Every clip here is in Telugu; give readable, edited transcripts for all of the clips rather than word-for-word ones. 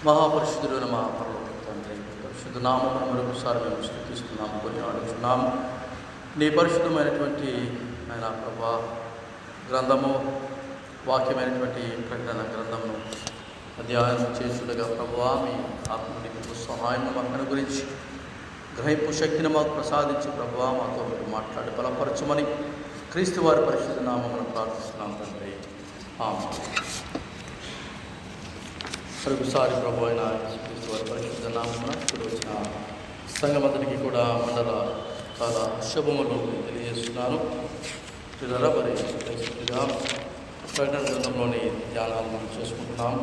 మహాపరిశుద్ధుడైన మా పరలోక తండ్రి, పరిశుద్ధ నామమును మరొకసారి మేము స్తుతిస్తున్నాము, కొనియాడుచున్నాము. నీ పరిశుద్ధమైనటువంటి ఆయన ప్రభా గ్రంథము, వాక్యమైనటువంటి ప్రకటన గ్రంథమును అధ్యయనం చేసుడుగా ప్రభువా మీ ఆత్మకు సహాయం మాకు అనుగురించి గ్రహింపు శక్తిని మాకు ప్రసాదించి ప్రభువా మాతో మీరు మాట్లాడి బలపరచమని క్రీస్తు వారి పరిశుద్ధ నామమును ప్రార్థిస్తున్నాం తండ్రి. మరొకసారి ప్రభు అయిన యేసుక్రీస్తు వారి పరిశుద్ధ నామమున ఇప్పుడు వచ్చిన సంఘమందరికీ కూడా మండల చాలా శుభములు తెలియజేస్తున్నాను. పిల్లల మరి ప్రకటన గ్రంథంలోని ధ్యానాలు మనం చేసుకుంటున్నాం.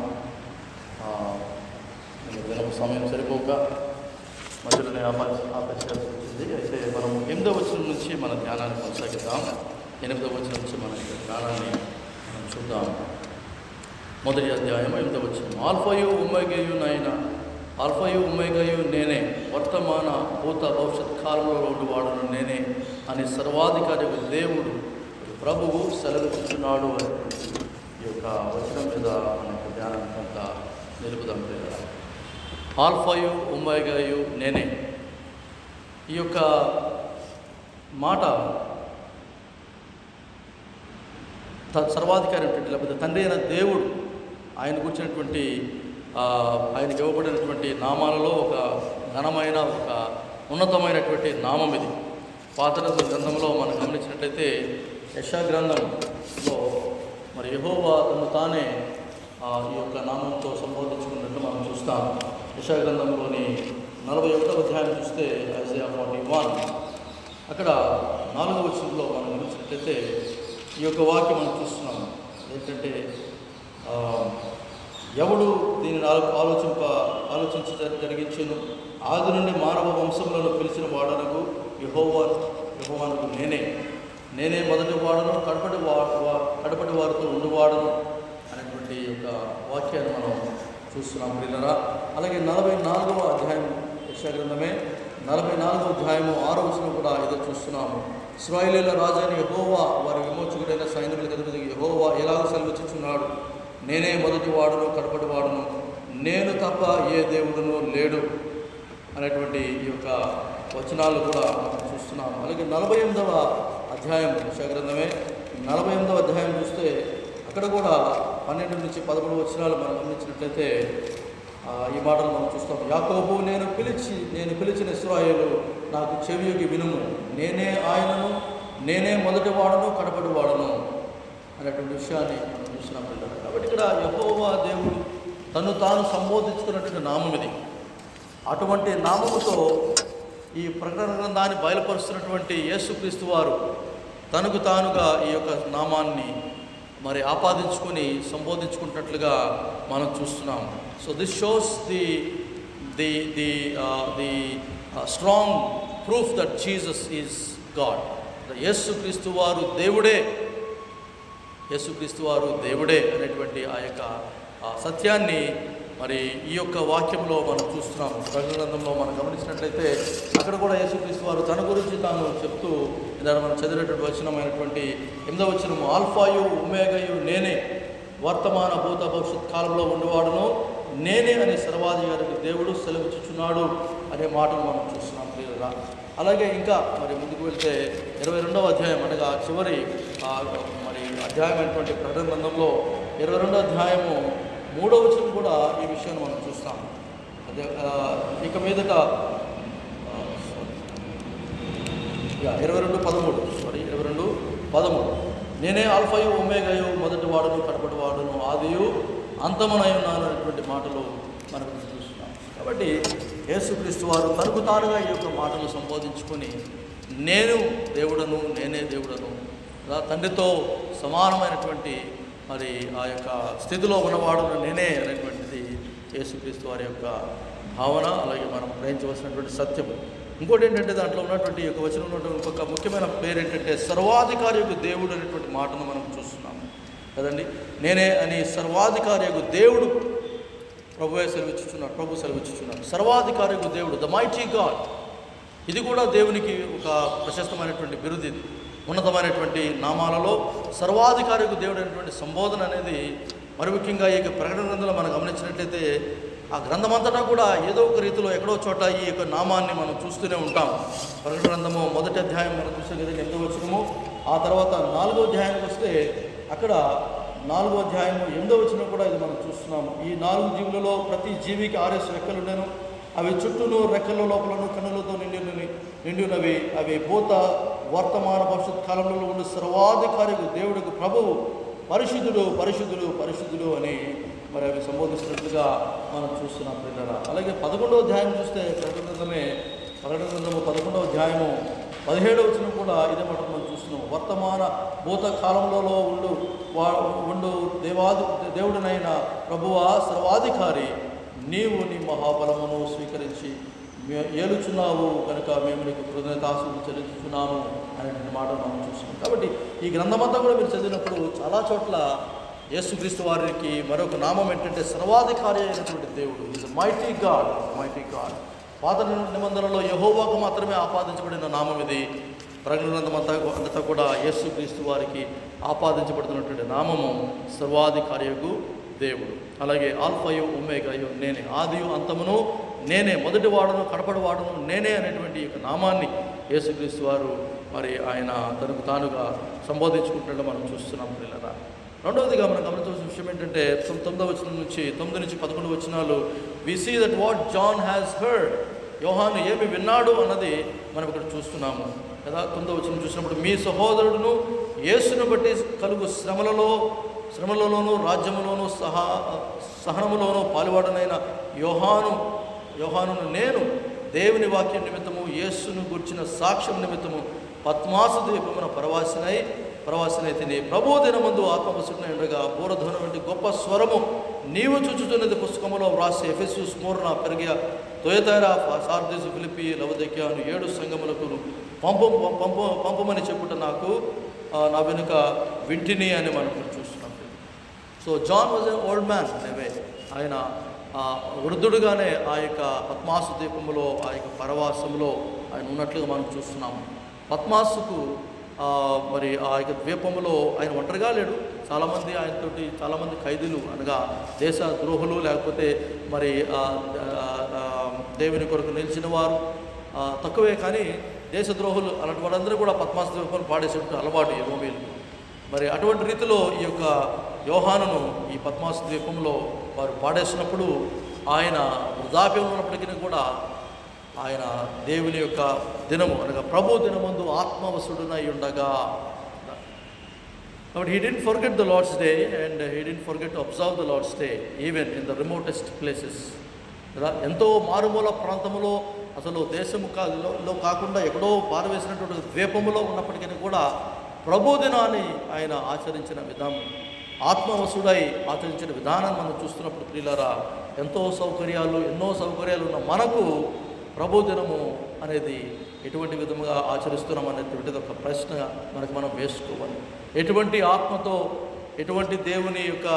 దినపు సమయం సరిపోక మధ్యలోనే ఆపేయాల్సి వచ్చింది. అయితే మనం 8వ వచనం నుంచి మన ధ్యానాన్ని కొనసాగిద్దాం. 8వ వచనం నుంచి మన ధ్యానాన్ని మనం చూద్దాం. మొదటి అధ్యాయం 8వ వచనం. ఆల్ఫయు ఒమేగయు నాయన, ఆల్ఫయు ఒమేగయు నేనే, వర్తమాన భూత భవిష్యత్ కాలంలో ఉండేవాడును నేనే అని సర్వాధికారి దేవుడు ప్రభువు సెలవిస్తున్నాడు అనేటువంటి ఈ యొక్క వచనం మీద మనకు ధ్యానం కొంత నిలుపుదాం. ఆల్ఫయు ఒమేగయు నేనే, ఈ యొక్క మాట సర్వాధికారి ఏంటంటే లేకపోతే తండ్రి అయిన దేవుడు ఆయన కూర్చున్నటువంటి ఆయనకి ఇవ్వబడినటువంటి నామాలలో ఒక ఘనమైన ఒక ఉన్నతమైనటువంటి నామం ఇది. పాత గ్రంథంలో మనం గమనించినట్లయితే యెషయా గ్రంథంలో మరి యెహోవా తను తానే ఈ యొక్క నామంతో సంబోధించుకున్నట్టు మనం చూస్తాం. యెషయా గ్రంథంలోని 41వ అధ్యాయం చూస్తే ఐజయా 41 అక్కడ 4వ వచనంలో మనం గమనించినట్లయితే ఈ యొక్క వాక్యం మనం చూస్తున్నాము. ఏంటంటే ఎవడు దీనిని ఆలోచించి జరిగించాను, ఆది నుండి మానవ వంశములను పిలిచిన వాడనకు యెహోవానకు నేనే మొదటి వాడను, కడపటి వారితో ఉండివాడను అనేటువంటి యొక్క వాక్యాన్ని మనం చూస్తున్నాం ప్రియులారా. అలాగే 44వ అధ్యాయం యెషయా గ్రంథమే 44వ అధ్యాయము 6వ వచనం కూడా ఏదో చూస్తున్నాము. ఇశ్రాయేలీయుల రాజైన యెహోవా వారి విమోచకుడైన సైనికులకు అధిపతి యెహోవా ఎలాగ సెలవిచ్చుచున్నాడు, నేనే మొదటి వాడును, కడపటి వాడును, నేను తప్ప ఏ దేవుడును లేడు అనేటువంటి ఈ యొక్క వచనాలు కూడా మనం చూస్తున్నాము. అలాగే 48వ అధ్యాయం యెషయా గ్రంథమే 48వ అధ్యాయం చూస్తే అక్కడ కూడా 12 నుంచి 13 వచనాలు మనం గమనించినట్లయితే ఈ మాటలు మనం చూస్తాం. యాకోబు నేను పిలిచిన ఇశ్రాయేలు నాకు చెవియొగ్గి వినుము, నేనే ఆయనను, నేనే మొదటి వాడను, కడపటి వాడను అనేటువంటి విషయాన్ని మనం చూస్తున్నాం పిల్లలు. కాబట్టి ఇక్కడ యెహోవా దేవుడు తను తాను సంబోధించుకున్నటువంటి నామం ఇది. అటువంటి నామముతో ఈ ప్రకటన గ్రంథాన్ని బయలుపరుస్తున్నటువంటి యేసుక్రీస్తు వారు తనకు తానుగా ఈ యొక్క నామాన్ని మరి ఆపాదించుకొని సంబోధించుకున్నట్లుగా మనం చూస్తున్నాం. So this shows the strong proof that Jesus is God. యేసుక్రీస్తు వారు దేవుడే అనేటువంటి ఆ యొక్క సత్యాన్ని మరి ఈ యొక్క వాక్యంలో మనం చూస్తున్నాం. ప్రకటన గ్రంథంలో మనం గమనించినట్లయితే అక్కడ కూడా యేసుక్రీస్తు వారు తన గురించి తాను చెప్తూ ఇందాక మనం చదివినటువంటి వచనమైనటువంటి 8వ వచనము, ఆల్ఫాయు ఒమేగయు నేనే, వర్తమాన భూత భవిష్యత్ కాలంలో ఉండేవాడును నేనే అని సర్వాధికారికి దేవుడు సెలవిచ్చుచున్నాడు అనే మాటను మనం చూస్తున్నాం ప్రియులారా. అలాగే ఇంకా మరి ముందుకు వెళ్తే 22వ అధ్యాయం అనగా చివరి మరి అధ్యాయమైనటువంటి ప్రకటన గ్రంథంలో 22వ అధ్యాయము 3వ వచనం కూడా ఈ విషయాన్ని మనం చూస్తాం. అదే ఇక మీదట 22:13 నేనే ఆల్ఫయు ఒమేగయు, మొదటి వాడును, కడపటి వాడును, ఆదియు అంతమునై ఉన్నాను అనేటువంటి మాటలు మనకు చూస్తున్నాం. కాబట్టి యేసుక్రీస్తు వారు తనకు తానుగా ఈ యొక్క మాటలు సంబోధించుకొని నేను దేవుడను, నేనే దేవుడను, తండ్రితో సమానమైనటువంటి మరి ఆ యొక్క స్థితిలో ఉన్నవాడును నేనే అనేటువంటిది యేసుక్రీస్తు వారి యొక్క భావన. అలాగే మనం గ్రహించవలసినటువంటి సత్యము. ఇంకోటి ఏంటంటే దాంట్లో ఉన్నటువంటి యొక్క వచనం ఉన్నటువంటి ఇంకొక ముఖ్యమైన పేరు ఏంటంటే సర్వాధికారి యొక్క దేవుడు అనేటువంటి మాటను మనం చూస్తున్నాము కదండి. నేనే అని సర్వాధికారి యొక్క దేవుడు ప్రభు సెలవిచ్చుచున్నాడు. సర్వాధికారి యొక్క దేవుడు, ద మైటీ గాడ్. ఇది కూడా దేవునికి ఒక ప్రశస్తమైనటువంటి బిరుదు. ఉన్నతమైనటువంటి నామాలలో సర్వాధికారికి దేవుడు అయినటువంటి సంబోధన అనేది మరి ముఖ్యంగా ఈ ప్రకటన గ్రంథంలో మనం గమనించినట్లయితే ఆ గ్రంథం అంతటా కూడా ఏదో ఒక రీతిలో ఎక్కడో చోట ఈ యొక్క నామాన్ని మనం చూస్తూనే ఉంటాం. ప్రకటన గ్రంథము 1వ అధ్యాయం మనం చూసే కదా 8వ వచనము, ఆ తర్వాత 4వ అధ్యాయానికి వస్తే అక్కడ 4వ అధ్యాయము 8వ వచనం కూడా ఇది మనం చూస్తున్నాము. ఈ 4 జీవులలో ప్రతి జీవికి 6 రెక్కలు ఉండెను, అవి చుట్టూను రెక్కల లోపలను కన్నులతో నిండి ఉన్నవి. అవి భూత వర్తమాన భవిష్యత్ కాలంలో ఉండే సర్వాధికారికి దేవుడికి ప్రభువు పరిశుద్ధుడు పరిశుద్ధుడు పరిశుద్ధుడు అని మరి అవి సంబోధిస్తున్నట్లుగా మనం చూస్తున్నాం పిల్లరా. అలాగే 11వ అధ్యాయం చూస్తే ప్రకటన గ్రంథము 11వ అధ్యాయము 17వ వచనం కూడా ఇదే మాట మనం చూస్తున్నాం. వర్తమాన భూత కాలంలో ఉండు దేవుడినైన ప్రభువా సర్వాధికారి, నీవు నీ మహాబలమును స్వీకరించి ఏలుచున్నావు కనుక మేము నీకు కృతజ్ఞతాస్తుతులు చెల్లించుచున్నాము అనేటువంటి మాట మనం చూస్తున్నాం. కాబట్టి ఈ గ్రంథమంతా కూడా మీరు చదివినప్పుడు చాలా చోట్ల యేసుక్రీస్తు వారికి మరొక నామం ఏంటంటే సర్వాధికారి అయినటువంటి దేవుడు. Is mighty God, mighty God. పాత నిబంధనలో యెహోవాకు మాత్రమే ఆపాదించబడిన నామం ఇది. ప్రకటన గ్రంథమంతా కూడా యేసుక్రీస్తు వారికి ఆపాదించబడుతున్నటువంటి నామము సర్వాధికారియకు దేవుడు. అలాగే ఆల్ఫయు ఒమేగాయు నేనే, ఆదియు అంతమును నేనే, మొదటి వాడును కడపడి వాడును నేనే అనేటువంటి యొక్క నామాన్ని యేసుక్రీస్తు వారు మరి ఆయన తనకు తానుగా సంబోధించుకుంటున్నట్టు మనం చూస్తున్నాం పిల్లరా. రెండవదిగా మనం గమనించాల్సిన విషయం ఏంటంటే 9వ వచనం నుంచి 9 నుంచి 11 వచనాలు we see that what John has heard, యోహాను ఏమి విన్నాడు అన్నది మనం ఇక్కడ చూస్తున్నాము కదా. 9వ వచనం చూసినప్పుడు మీ సహోదరుడును యేసును బట్టి కలుగు శ్రమలలోనూ రాజ్యములోనూ సహనములోనూ పాలువాడనైన యోహానును నేను దేవుని వాక్యం నిమిత్తము యేసును గుర్చిన సాక్ష్యం నిమిత్తము పద్మాసు ద్వీపమున ప్రవాసినై తిని ప్రభు దినమందు ఆత్మవశుడై ఉండగా బూరధ్వని వంటి గొప్ప స్వరము నీవు చూచుతున్నది పుస్తకములో వ్రాసి ఎఫెసు, స్మూర్ణ, పెర్గయ, తుయతైరా, సార్దీసు, ఫిలిప్పి, లవొదికయ అను 7 సంఘములకు పంపమని చెప్పుట నా వెనుక వింటిని అని మనం చూస్తున్నాం. So John was a old man away. ఆయన వృద్ధుడుగానే ఆ యొక్క పద్మాసు ద్వీపములో ఆ యొక్క పరవాసంలో ఆయన ఉన్నట్లుగా మనం చూస్తున్నాము. పద్మాసుకు మరి ఆ యొక్క ద్వీపములో ఆయన ఒంటరిగా లేడు. చాలామంది ఖైదీలు అనగా దేశ ద్రోహులు, లేకపోతే మరి దేవుని కొరకు నిలిచిన వారు తక్కువే, కానీ దేశద్రోహులు అలాంటి వాళ్ళందరూ కూడా పద్మాసు ద్వీపం పాడేసేటువంటి అలవాటు ఈ రోమీలకు. మరి అటువంటి రీతిలో ఈ యొక్క యోహానును ఈ పద్మాసు ద్వీపంలో వారు పాడేసినప్పుడు ఆయన వృద్ధాప్యంలో ఉన్నప్పటికీ కూడా ఆయన దేవుని యొక్క దినము అనగా ప్రభు దినమందు ఆత్మవశుడునై ఉండగా. కాబట్టి he didn't forget the Lord's day and he didn't forget to observe the Lord's day even in the remotest places. ఎంతో మారుమూల ప్రాంతంలో అసలు దేశము కాకుండా ఎక్కడో పారవేసినటువంటి ద్వీపములో ఉన్నప్పటికీ కూడా ప్రభు దినాన్ని ఆయన ఆచరించిన విధానం, ఆత్మవశుడై ఆచరించిన విధానాన్ని మనం చూస్తున్నప్పుడు ప్రియులారా, ఎన్నో సౌకర్యాలు ఉన్న మనకు ప్రభు దినము అనేది ఎటువంటి విధముగా ఆచరిస్తున్నాం అనేటువంటిది ఒక ప్రశ్న మనం వేసుకోవాలి. ఎటువంటి ఆత్మతో, ఎటువంటి దేవుని యొక్క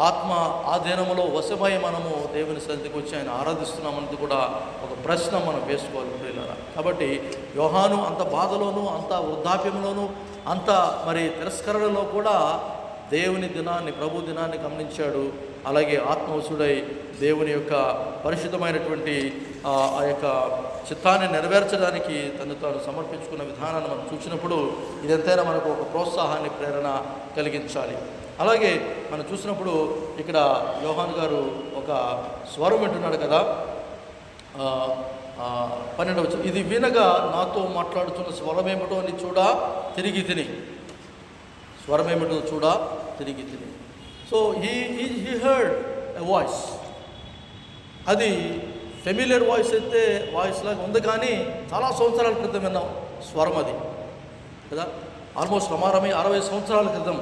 ఆత్మ ఆధీనములో వశమై మనము దేవుని సన్నిధికి వచ్చి ఆయన ఆరాధిస్తున్నామన్నది కూడా ఒక ప్రశ్న మనం వేసుకోవాలి ప్రియులారా. కాబట్టి యోహాను అంత బాధలోనూ, అంత వృద్ధాప్యంలోనూ, అంత మరి తిరస్కరణలో కూడా దేవుని దినాన్ని, ప్రభు దినాన్ని గమనించాడు. అలాగే ఆత్మవశుడై దేవుని యొక్క పరిశుద్ధమైనటువంటి ఆ యొక్క చిత్తాన్ని నెరవేర్చడానికి తాను సమర్పించుకున్న విధానాన్ని మనం చూసినప్పుడు ఇదంతైనా మనకు ఒక ప్రోత్సాహాన్ని, ప్రేరణ కలిగించాలి. అలాగే మనం చూసినప్పుడు ఇక్కడ యోహాను గారు ఒక స్వరం వింటున్నాడు కదా. 12వ వచనం, ఇది వినగా నాతో మాట్లాడుతున్న స్వరమేమిటో అని తిరిగి తిని. స్వరమేమిటో తిరిగి తిని. So he heard a voice. అది ఫెమిలియర్ వాయిస్ లాగా ఉంది, కానీ చాలా సంవత్సరాల క్రితం విన్న స్వరం అది కదా. ఆల్మోస్ట్ 60 సంవత్సరాల క్రితం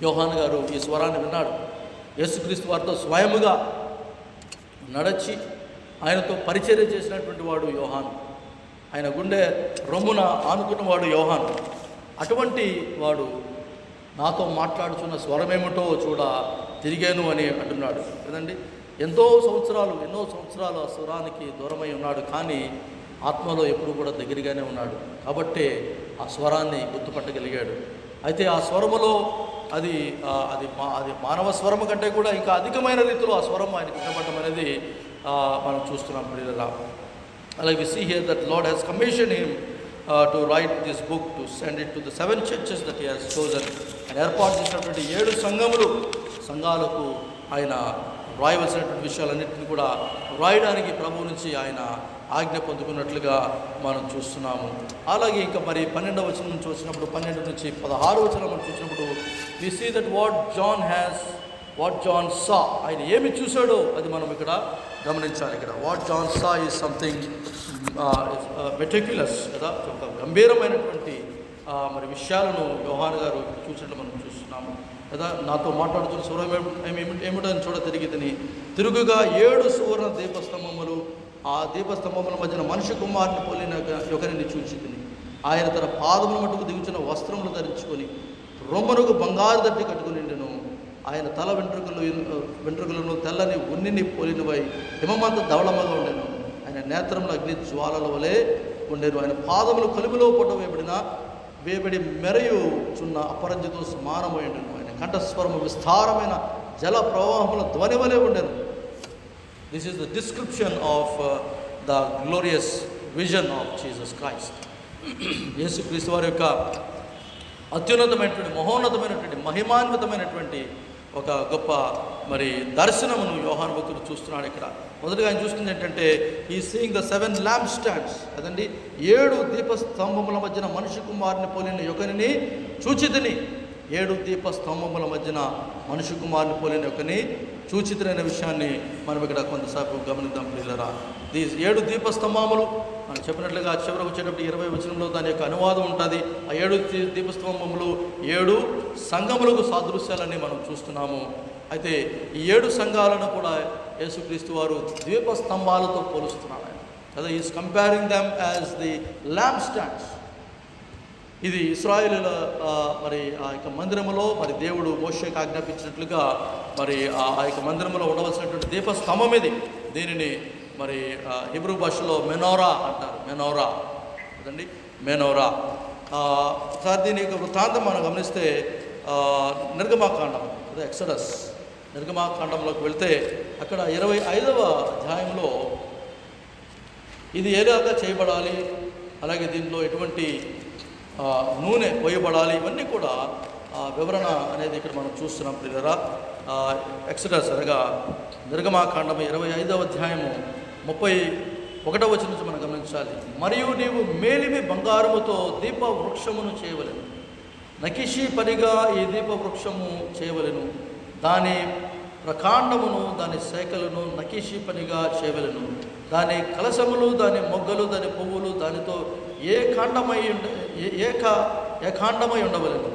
యోహాను గారు ఈ స్వరాన్ని విన్నాడు. యేసుక్రీస్తు వారితో స్వయముగా నడచి ఆయనతో పరిచర్య చేసినటువంటి వాడు యోహాను. ఆయన గుండె రొమ్మున ఆనుకున్నవాడు యోహాను. అటువంటి వాడు నాతో మాట్లాడుచున్న స్వరమేమిటో తిరిగాను అని అంటున్నాడు కదండి. ఎన్నో సంవత్సరాలు ఆ స్వరానికి దూరమై ఉన్నాడు, కానీ ఆత్మలో ఎప్పుడు కూడా దగ్గరగానే ఉన్నాడు. కాబట్టే ఆ స్వరాన్ని గుర్తుపట్టగలిగాడు. అయితే ఆ స్వరములో అది మానవ స్వరము కంటే కూడా ఇంకా అధికమైన రీతిలో ఆ స్వరం ఆయనకు వినపడడం అనేది మనం చూస్తున్నాం ప్రియులారా. అలాగే we see here that Lord has commissioned him to write this book, to send it to the 7 churches that he has chosen. ఆయన ఏర్పాటు చేసినటువంటి 7 సంఘాలకు ఆయన వ్రాయవలసినటువంటి విషయాలన్నింటినీ కూడా వ్రాయడానికి ప్రభువు నుంచి ఆయన ఆజ్ఞ పొందుకున్నట్లుగా మనం చూస్తున్నాము. అలాగే ఇంకా మరి 12వ వచనం నుంచి వచ్చినప్పుడు 12 నుంచి 16వ వచనం మనం చూసినప్పుడు we see that what John saw, ఆయన ఏమి చూశాడో అది మనం ఇక్కడ గమనించాలి. ఇక్కడ what John saw is something meticulous కదా, ఒక గంభీరమైనటువంటి మరి విషయాలను యోహాను గారు చూసినట్లు మనం చూస్తున్నాము కదా. నాతో మాట్లాడుతున్న స్వరం ఏమిటని చూడ తిరిగితిని, తిరుగుగా 7 సువర్ణ దీపస్తంభములు, ఆ దీపస్తంభముల మధ్యన మనిషి కుమారుని పోలిన ఒకరిని చూచితిని. ఆయన తన పాదముల మట్టుకు దిగుచున్న వస్త్రములు ధరించుకొని రొమ్మనుకు బంగారు దట్టి కట్టుకుని నిండెను. ఆయన తల వెంట్రుకలను తెల్లని ఉన్నిని పోలినవై హిమమంత ధవళముగా ఉండెను. ఆయన నేత్రములు అగ్ని జ్వాలల వలె ఉండెను. ఆయన పాదములు కలుపులో వేబడి మెరయుచున్న అపరంజితో సమానమై ఉండెను. ఆయన కంఠస్వరము విస్తారమైన జల ప్రవాహముల ధ్వని వలె ఉండెను. This is the description of the glorious vision of Jesus Christ. యేసుక్రీస్తు వారి యొక్క అత్యున్నతమైనటువంటి, మహోన్నతమైనటువంటి, మహిమాన్వితమైనటువంటి ఒక గొప్ప మరి దర్శనమును యోహాను భక్తుడు చూస్తున్నాడు. ఇక్కడ మొదటిగా ఆయన చూస్తుంది ఏంటంటే ఈ సీయింగ్ ద 7 ల్యాంప్ స్టాండ్స్ కదండి. 7 దీపస్తంభముల మధ్యన మనిషి కుమారుని పోలిన ఒకరిని చూచితిని. 7 దీపస్తంభముల మధ్యన మనిషి కుమారుని పోలిన ఒకరిని చూచితినైన విషయాన్ని మనం ఇక్కడ కొంతసేపు గమనిద్దాం ప్రియులారా. 7 దీపస్తంభములు మనం చెప్పినట్లుగా చివరకు వచ్చేటప్పుడు 20వ వచనంలో దాని యొక్క అనువాదం ఉంటుంది. ఆ 7 దీపస్తంభములు 7 సంఘములకు సాదృశ్యాలని మనం చూస్తున్నాము. అయితే ఈ 7 సంఘాలను కూడా యేసుక్రీస్తు వారు దీపస్తంభాలతో పోలుస్తున్నాడు కదా. Is comparing them as the lamp stands. ఇది ఇశ్రాయేలుల మరి ఆ యొక్క మందిరములో మరి దేవుడు మోషేకి ఆజ్ఞాపించినట్లుగా మరి ఆ యొక్క మందిరములో ఉండవలసినటువంటి దీపస్తంభం ఇది. దీనిని మరి హిబ్రూ భాషలో మెనోరా అంటారు. మెనోరా కదండి, మెనోరా. ఒకసారి దీని యొక్క వృత్తాంతం మనం గమనిస్తే నిర్గమాకాండం అదే ఎక్సడస్ నిర్గమాకాండంలోకి వెళ్తే అక్కడ 25వ అధ్యాయంలో ఇది ఏలాగా చేయబడాలి, అలాగే దీంట్లో ఎటువంటి నూనె పోయబడాలి, ఇవన్నీ కూడా వివరణ అనేది ఇక్కడ మనం చూస్తున్నాం ప్రియులారా. ఎక్సడస్ అనగా నిర్గమాకాండం 25వ అధ్యాయము 31వ వచనం నుంచి మనం గమనించాలి. మరియు నీవు మేలిమి బంగారముతో దీప వృక్షమును చేయవలెను, నకిషి పనిగా ఈ దీప వృక్షము చేయవలెను, దాని ప్రకాండమును దాని శాఖలను నకిషి పనిగా చేయవలెను, దాని కలశములు దాని మొగ్గలు దాని పువ్వులు దానితో ఏకాండమై ఉండవలెను.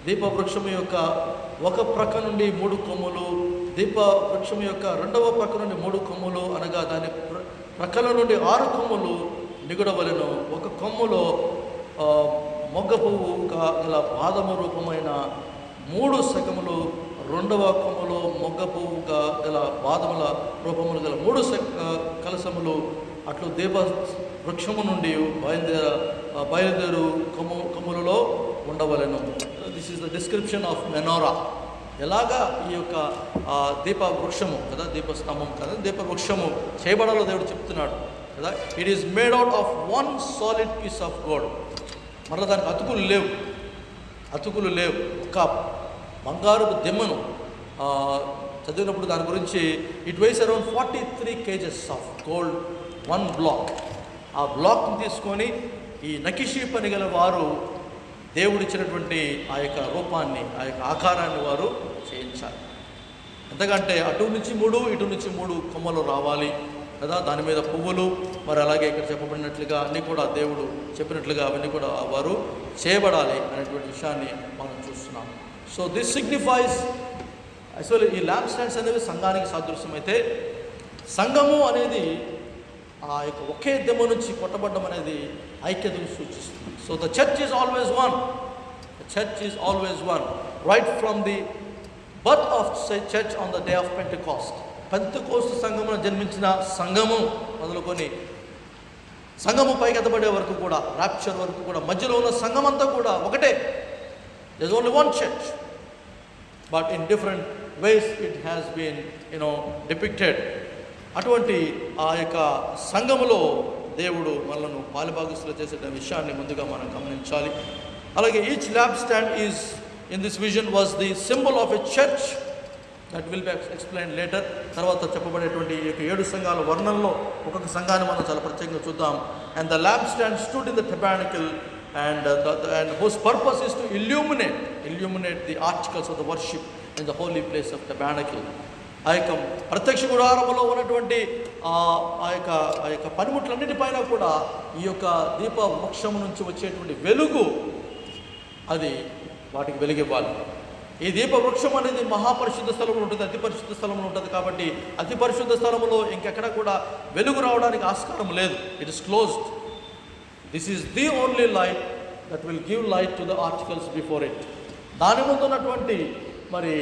దీపవృక్షము యొక్క ఒక ప్రక్క నుండి 3 కొమ్ములు, దీపవృక్షము యొక్క 2వ ప్రక్క నుండి 3 కొమ్ములు అనగా దాని ప్రక్కల నుండి 6 కొమ్ములు నిగుడవలెను. ఒక కొమ్ములో మొగ్గ పువ్వు గల పాదము రూపమైన 3 శకములు, 2వ కొమ్ములో మొగ్గ పువ్వుగా గల పాదముల రూపములు గల 3 కలశములు అట్లు దీప వృక్షము నుండి బయలుదేరు కొమ్ములలో ఉండవలెను. This is the description of menorah. ఎలాగా ఈ యొక్క దీప వృక్షము కదా, దీపస్తంభం కదా, దీప వృక్షము చేయబడాలో దేవుడు చెప్తున్నాడు కదా. It is made out of 1 solid piece of gold. మరలా దానికి అతుకులు లేవు. ఒక బంగారపు దిమ్మను చదివినప్పుడు దాని గురించి it weighs around 43 kgs of gold 1 block. ఆ బ్లాక్ని తీసుకొని ఈ నకిషీ పని గల వారు దేవుడిచ్చినటువంటి ఆ యొక్క రూపాన్ని, ఆ యొక్క ఆకారాన్ని వారు చేయించాలి. ఎందుకంటే అటు నుంచి 3 ఇటు నుంచి 3 కొమ్మలు రావాలి కదా, దాని మీద పువ్వులు, మరి అలాగే ఇక్కడ చెప్పబడినట్లుగా అన్నీ కూడా దేవుడు చెప్పినట్లుగా అవన్నీ కూడా వారు చేయబడాలి అనేటువంటి విషయాన్ని మనం చూస్తున్నాం. సో దిస్ సిగ్నిఫైస్ యాక్చువల్లీ ఈ ల్యాంప్ స్టాండ్స్ అనేవి సంఘానికి సాదృశ్యం అయితే, సంఘము అనేది ఆ యొక్క ఒకే దెమ్మ నుంచి కొట్టబడ్డం అనేది ఐక్యతను సూచిస్తుంది. So the church is always one. Church is always one right from the birth of church on the day of Pentecost. Pentecost సంఘమును జన్మించిన సంఘము మొదలుకొని సంఘము పైకెత్తబడే వరకు కూడా, ర్యాప్చర్ వరకు కూడా, మధ్యలో ఉన్న సంఘం అంతా కూడా ఒకటే. There's only one church, but in different ways it has been depicted. అటువంటి ఆ యొక్క సంఘములో దేవుడు మనలను పాలుభాగస్తులు చేసే విషయాన్ని ముందుగా మనం గమనించాలి. అలాగే each lamp stand is in this vision was the symbol of a church. That will be explain later. తర్వాత చెప్పబడేటువంటి ఈ యొక్క 7 సంఘాల వర్ణనలో ఒక్కొక్క సంఘాన్ని మనం చాలా ప్రత్యేకంగా చూద్దాం. And the lamp stand stood in the tabernacle and whose purpose is to illuminate the articles of the worship in the holy place of tabernacle. ఆ యొక్క ప్రత్యక్ష గుడారములో ఉన్నటువంటి ఆ యొక్క పనిముట్లన్నిటిపైన కూడా ఈ యొక్క దీప వృక్షము నుంచి వచ్చేటువంటి వెలుగు అది వాటికి వెలుగివ్వాలి. ఈ దీప వృక్షం అనేది మహాపరిశుద్ధ స్థలంలో ఉంటుంది, అతి పరిశుద్ధ స్థలంలో ఉంటుంది. కాబట్టి అతి పరిశుద్ధ స్థలంలో ఇంకెక్కడ కూడా వెలుగు రావడానికి ఆస్కారం లేదు. It is closed. This is the only light that will give light to the articles before it. దాని ముందు ఉన్నటువంటి మరి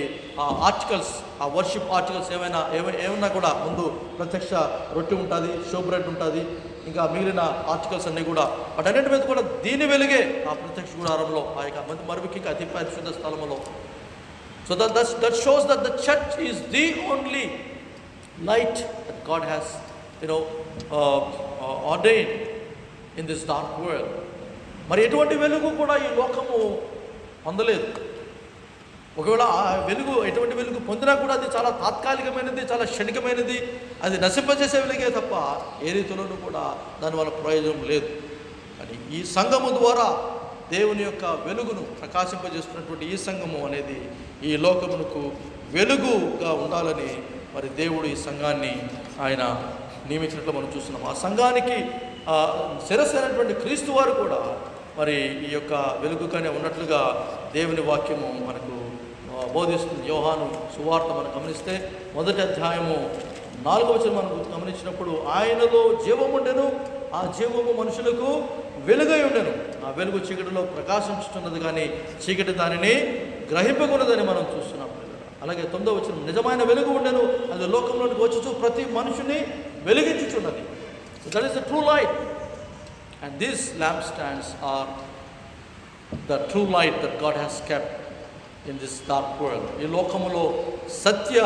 ఆ ఆర్టికల్స్, ఆ వర్షిప్ ఆర్టికల్స్ ఏమైనా కూడా ముందు ప్రత్యక్ష రొట్టె ఉంటుంది, షో బ్రెడ్ ఉంటుంది, ఇంకా మిగిలిన ఆర్టికల్స్ అన్నీ కూడా వాటన్నిటి మీద కూడా దీని వెలుగే ఆ ప్రత్యక్ష గుడారంలో ఆ యొక్క మరువికి అతి పరిశుద్ధ స్థలంలో. So that shows that the church is the only light that God has ordained in this dark world. మరి ఎటువంటి వెలుగు కూడా ఈ లోకము పొందలేదు. ఒకవేళ ఆ వెలుగు ఎటువంటి వెలుగు పొందినా కూడా అది చాలా తాత్కాలికమైనది, చాలా క్షణికమైనది, అది నశింపజేసే వెలుగే తప్ప ఏ రీతిలోనూ కూడా దానివల్ల ప్రయోజనం లేదు. కానీ ఈ సంఘము ద్వారా దేవుని యొక్క వెలుగును ప్రకాశింపజేస్తున్నటువంటి ఈ సంఘము అనేది ఈ లోకమునకు వెలుగుగా ఉండాలని మరి దేవుడు ఈ సంఘాన్ని ఆయన నియమించినట్లు మనం చూస్తున్నాం. ఆ సంఘానికి శిరస్సు అయినటువంటి క్రీస్తు వారు కూడా మరి ఈ యొక్క వెలుగుగానే ఉన్నట్లుగా దేవుని వాక్యము మనకు బోధిస్తుంది. యోహాను సువార్త మనం గమనిస్తే 1వ అధ్యాయము 4వ వచనం మనం గమనించినప్పుడు ఆయనలో జీవము ఉండెను, ఆ జీవము మనుషులకు వెలుగై ఉండెను, ఆ వెలుగు చీకటిలో ప్రకాశించుతున్నది కానీ చీకటి దానిని గ్రహింపకూడదని మనం చూస్తున్నాం. అలాగే 9వ వచనం నిజమైన వెలుగు ఉండెను, అది లోకంలోనికి వచ్చుచు ప్రతి మనుషుని వెలిగించుచున్నది. So that is the true light, and these lampstands are the true light that God has kept in this dark world. ఈ లోకములో సత్య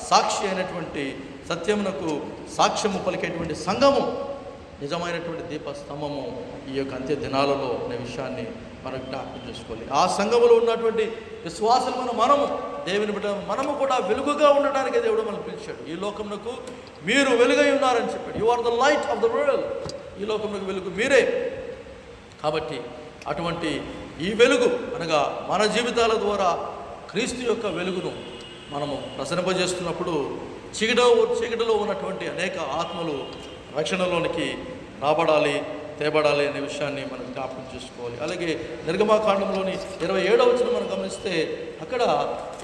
సాక్షి అయినటువంటి, సత్యమునకు సాక్ష్యము పలికేటువంటి సంఘము, నిజమైనటువంటి దీపస్తంభము ఈ యొక్క అంత్య దినాలలో అనే విషయాన్ని మనం జ్ఞాపకం చేసుకోవాలి. ఆ సంఘములో ఉన్నటువంటి విశ్వాసులమైన మనము, దేవుని బిడ్డ మనము కూడా వెలుగుగా ఉండడానికి దేవుడు మనల్ని పిలిచాడు. ఈ లోకమునకు మీరు వెలుగై ఉన్నారని చెప్పాడు. You are the light of the world. ఈ లోకమునకు వెలుగు మీరే. కాబట్టి అటువంటి ఈ వెలుగు అనగా మన జీవితాల ద్వారా క్రీస్తు యొక్క వెలుగును మనము ప్రసరింపజేస్తున్నప్పుడు చీకటిలో ఉన్నటువంటి అనేక ఆత్మలు రక్షణలోనికి రాబడాలి, తేబడాలి అనే విషయాన్ని మనం జ్ఞాపకం చేసుకోవాలి. అలాగే నిర్గమాకాండంలోని 27వ వచనం మనం గమనిస్తే అక్కడ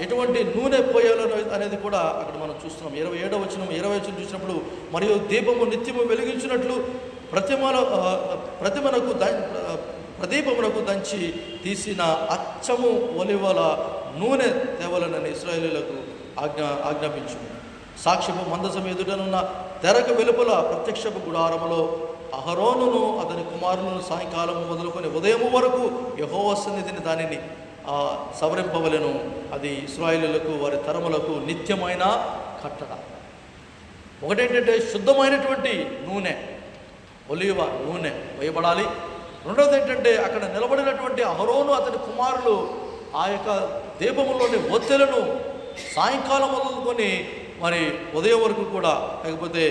ఎటువంటి నూనె పోయాలో అనేది కూడా అక్కడ మనం చూస్తున్నాం. 27వ వచనం 20వ వచనం చూసినప్పుడు మరియు దీపము నిత్యము వెలిగించినట్లు ప్రదీపమునకు దంచి తీసిన అచ్చము ఒలివల నూనె తేవలనని ఇశ్రాయేలీయులకు ఆజ్ఞాపించును. సాక్ష్యము మందసం ఎదుటనున్న తెరకు వెలుపల ప్రత్యక్షపు గుడారములో అహరోనును అతని కుమారులను సాయంకాలం మొదలుకొని ఉదయము వరకు యెహోవా సన్నిధిని దానిని సవరింపవలెను. అది ఇశ్రాయేలీయులకు వారి తరములకు నిత్యమైన కట్టడ. ఒకటేంటంటే శుద్ధమైనటువంటి నూనె, ఒలివ నూనె వేయబడాలి. రెండవది ఏంటంటే అక్కడ నిలబడినటువంటి అహరోను అతని కుమారులు ఆ యొక్క దీపములోని ఒత్తెలను సాయంకాలం మొదలుకొని మరి ఉదయం వరకు కూడా, లేకపోతే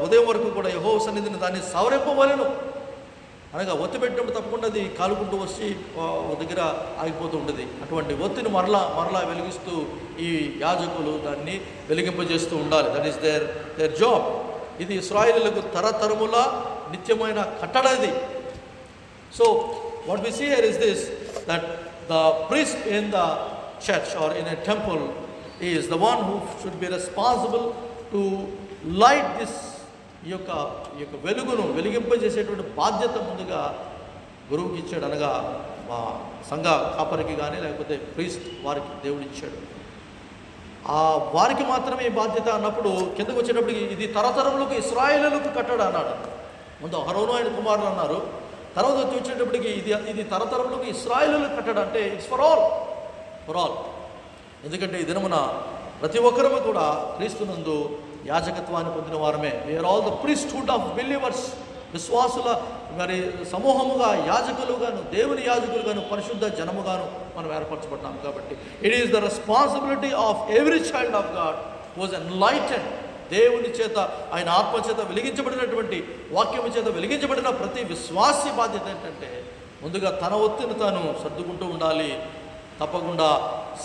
ఉదయం వరకు కూడా యెహోవా సన్నిధిని దాన్ని సవరింపవలెను. అనగా ఒత్తి పెట్టినప్పుడు తప్పకుండా అది కాలుకుంటూ వచ్చి దగ్గర ఆగిపోతూ ఉంటుంది. అటువంటి ఒత్తిని మరలా వెలిగిస్తూ ఈ యాజకులు దాన్ని వెలిగింపజేస్తూ ఉండాలి. That is their job. ఇది ఇశ్రాయేలీయులకు తరతరముల నిత్యమైన కట్టడ ఇది. So what we see here is this, that the priest in the church or in a temple is the one who should be responsible to light this ఈ యొక్క వెలుగును వెలిగింపజేసేటువంటి బాధ్యత ముందుగా గురువుకి ఇచ్చాడు. అనగా మా సంఘ కాపరికి కానీ లేకపోతే ప్రీస్ట్ వారికి దేవుడు ఇచ్చాడు. వారికి మాత్రమే ఈ బాధ్యత అన్నప్పుడు కిందకు వచ్చేటప్పటికి ఇది తరతరములకు ఇశ్రాయేలీయులకు కట్టడ అన్నాడు. ముందు అహరోను ఆయన కుమారులు అన్నారు, తర్వాత వచ్చేటప్పటికి ఇది తరతరములకు ఇశ్రాయేలులకు కట్టడం అంటే ఇట్స్ ఫర్ ఆల్. ఎందుకంటే ఈ దినమున ప్రతి ఒక్కరము కూడా క్రీస్తునందు యాజకత్వాన్ని పొందిన వారమే. We are all the priesthood of believers. విశ్వాసుల మరి సమూహముగా యాజకులుగాను, దేవుని యాజకులుగాను, పరిశుద్ధ జనముగాను మనం ఏర్పరచబడ్డాం. కాబట్టి it is the responsibility of every child of God was enlightened. దేవుని చేత, ఆయన ఆత్మ చేత వెలిగించబడినటువంటి, వాక్యము చేత వెలిగించబడిన ప్రతి విశ్వాసి బాధ్యత ఏంటంటే ముందుగా తన ఒత్తిని తాను సర్దుకుంటూ ఉండాలి. తప్పకుండా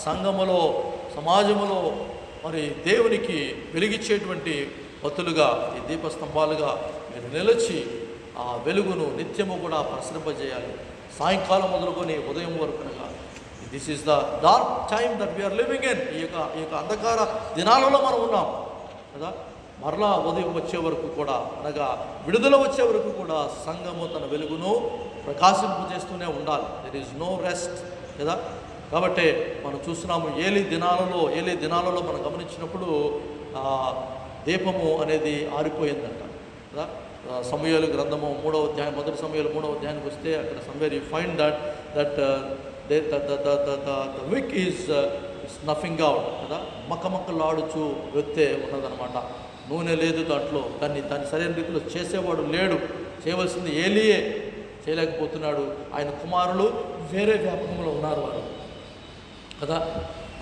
సంఘములో, సమాజములో మరి దేవునికి వెలిగించేటువంటి ఒత్తులుగా, ఈ దీపస్తంభాలుగా మీరు నిలిచి ఆ వెలుగును నిత్యము కూడా ప్రసరింపజేయాలి. సాయంకాలం మొదలుకొని ఉదయం వరకునగా this is the dark time that we are living in. ఈ యొక్క అంధకార దినాలలో మనం ఉన్నాం కదా. మరలా ఉదయం వచ్చే వరకు కూడా, అనగా విడుదల వచ్చే వరకు కూడా సంఘము తన వెలుగును ప్రకాశింపజేస్తూనే ఉండాలి. దెర్ ఈజ్ నో రెస్ట్ కదా. కాబట్టి మనం చూస్తున్నాము ఏలీ దినాలలో మనం గమనించినప్పుడు దీపము అనేది ఆరిపోయిందంట కదా. సమూయేలు గ్రంథము 3వ అధ్యాయం, మొదటి సమూయేలు 3వ అధ్యాయానికి వస్తే అక్కడ somewhere you find that the విక్ ఈజ్ స్నఫింగ్ అవుట్ కదా. మక్కలాడుచు వెత్తే ఉన్నదనమాట. నూనె లేదు దాంట్లో, దాన్ని సరైన రీతిలో చేసేవాడు లేడు. చేయవలసింది ఏలీయే, చేయలేకపోతున్నాడు. ఆయన కుమారులు వేరే వ్యాపకంలో ఉన్నారు వారు కదా.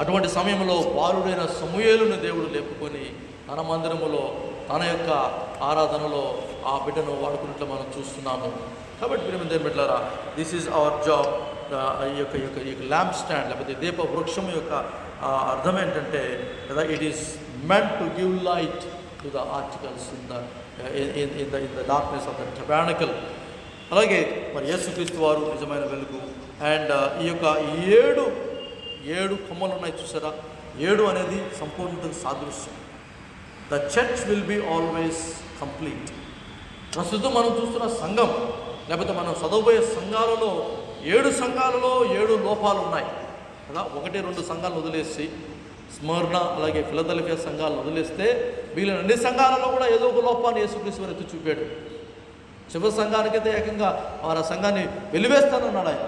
అటువంటి సమయంలో బాలుడైన సమూయేలును దేవుడు లేపుకొని తన మందిరములో, తన యొక్క ఆరాధనలో ఆ బిడ్డను వాడుకున్నట్లు మనం చూస్తున్నాము. కాబట్టి ప్రియమైన బిడ్డలారా, దిస్ ఈజ్ అవర్ జాబ్. ఈ యొక్క ల్యాంప్ స్టాండ్ లేకపోతే దీప వృక్షం యొక్క అర్థం ఏంటంటే కదా, it is meant to give light to the articles in the darkness of the tabernacle. అలాగే మరి యేసుక్రీస్తు వారు నిజమైన వెలుగు. అండ్ ఈ యొక్క ఏడు కొమ్మలు ఉన్నాయి చూసారా. 7 అనేది సంపూర్ణతకు సాదృశ్యం. The church will be always complete. ప్రస్తుతం మనం చూస్తున్న సంఘం లేకపోతే మనం చదవబోయే సంఘాలలో 7 సంఘాలలో 7 లోపాలు ఉన్నాయి కదా. 1-2 సంఘాలను వదిలేసి స్మరణ అలాగే ఫిలదెల్ఫియా సంఘాలను వదిలేస్తే మిగిలిన అన్ని సంఘాలలో కూడా ఏదో ఒక లోపాన్ని యేసుక్రీస్తు వారు ఎత్తి చూపాడు. చివరి సంఘానికైతే ఏకంగా వారు ఆ సంఘాన్ని వెలివేస్తానన్నాడు ఆయన.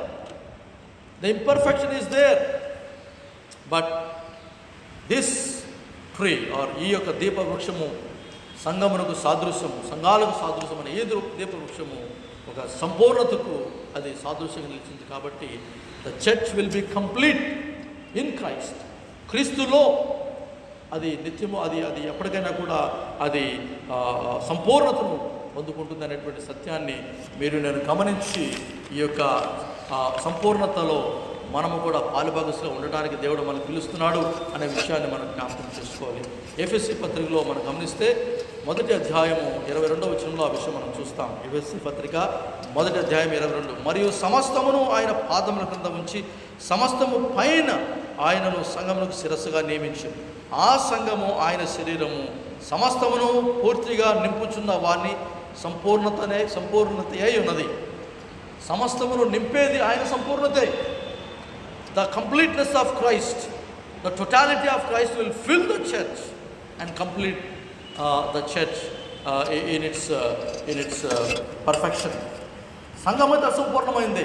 The imperfection is there. But this tree or ఈ యొక్క దీపవృక్షము సంఘమునకు సాదృశ్యము, సంఘాలకు సాదృశ్యం అనే ఈ దీపవృక్షము ఒక సంపూర్ణతకు అది సాదృశ్యంగా నిలిచింది. కాబట్టి the church will be complete in Christ. క్రీస్తులో అది నిత్యము, అది ఎప్పటికైనా కూడా అది సంపూర్ణతను పొందుకుంటుంది అనేటువంటి సత్యాన్ని మీరు నేను గమనించి ఈ యొక్క సంపూర్ణతలో మనము కూడా పాలుభాగస్లో ఉండడానికి దేవుడు మనకు పిలుస్తున్నాడు అనే విషయాన్ని మనం జ్ఞాపకం చేసుకోవాలి. ఎఫెసీ పత్రికలో మనం గమనిస్తే 1వ అధ్యాయము 22వ వచనంలో ఆ విషయం మనం చూస్తాం. ఎఫెసీ పత్రిక 1వ అధ్యాయం 22. మరియు సమస్తమును ఆయన పాదముల క్రింద ఉంచి సమస్తము పైన ఆయనను సంఘమునకు శిరస్సుగా నియమించింది. ఆ సంఘము ఆయన శరీరము. సమస్తమును పూర్తిగా నింపుచున్న వారిని సంపూర్ణత అయి ఉన్నది. సమస్తమును నింపేది ఆయన సంపూర్ణతే. The completeness of Christ, the totality of Christ will fill the church and complete the church in its perfection. సంఘమైతే అసంపూర్ణమైంది,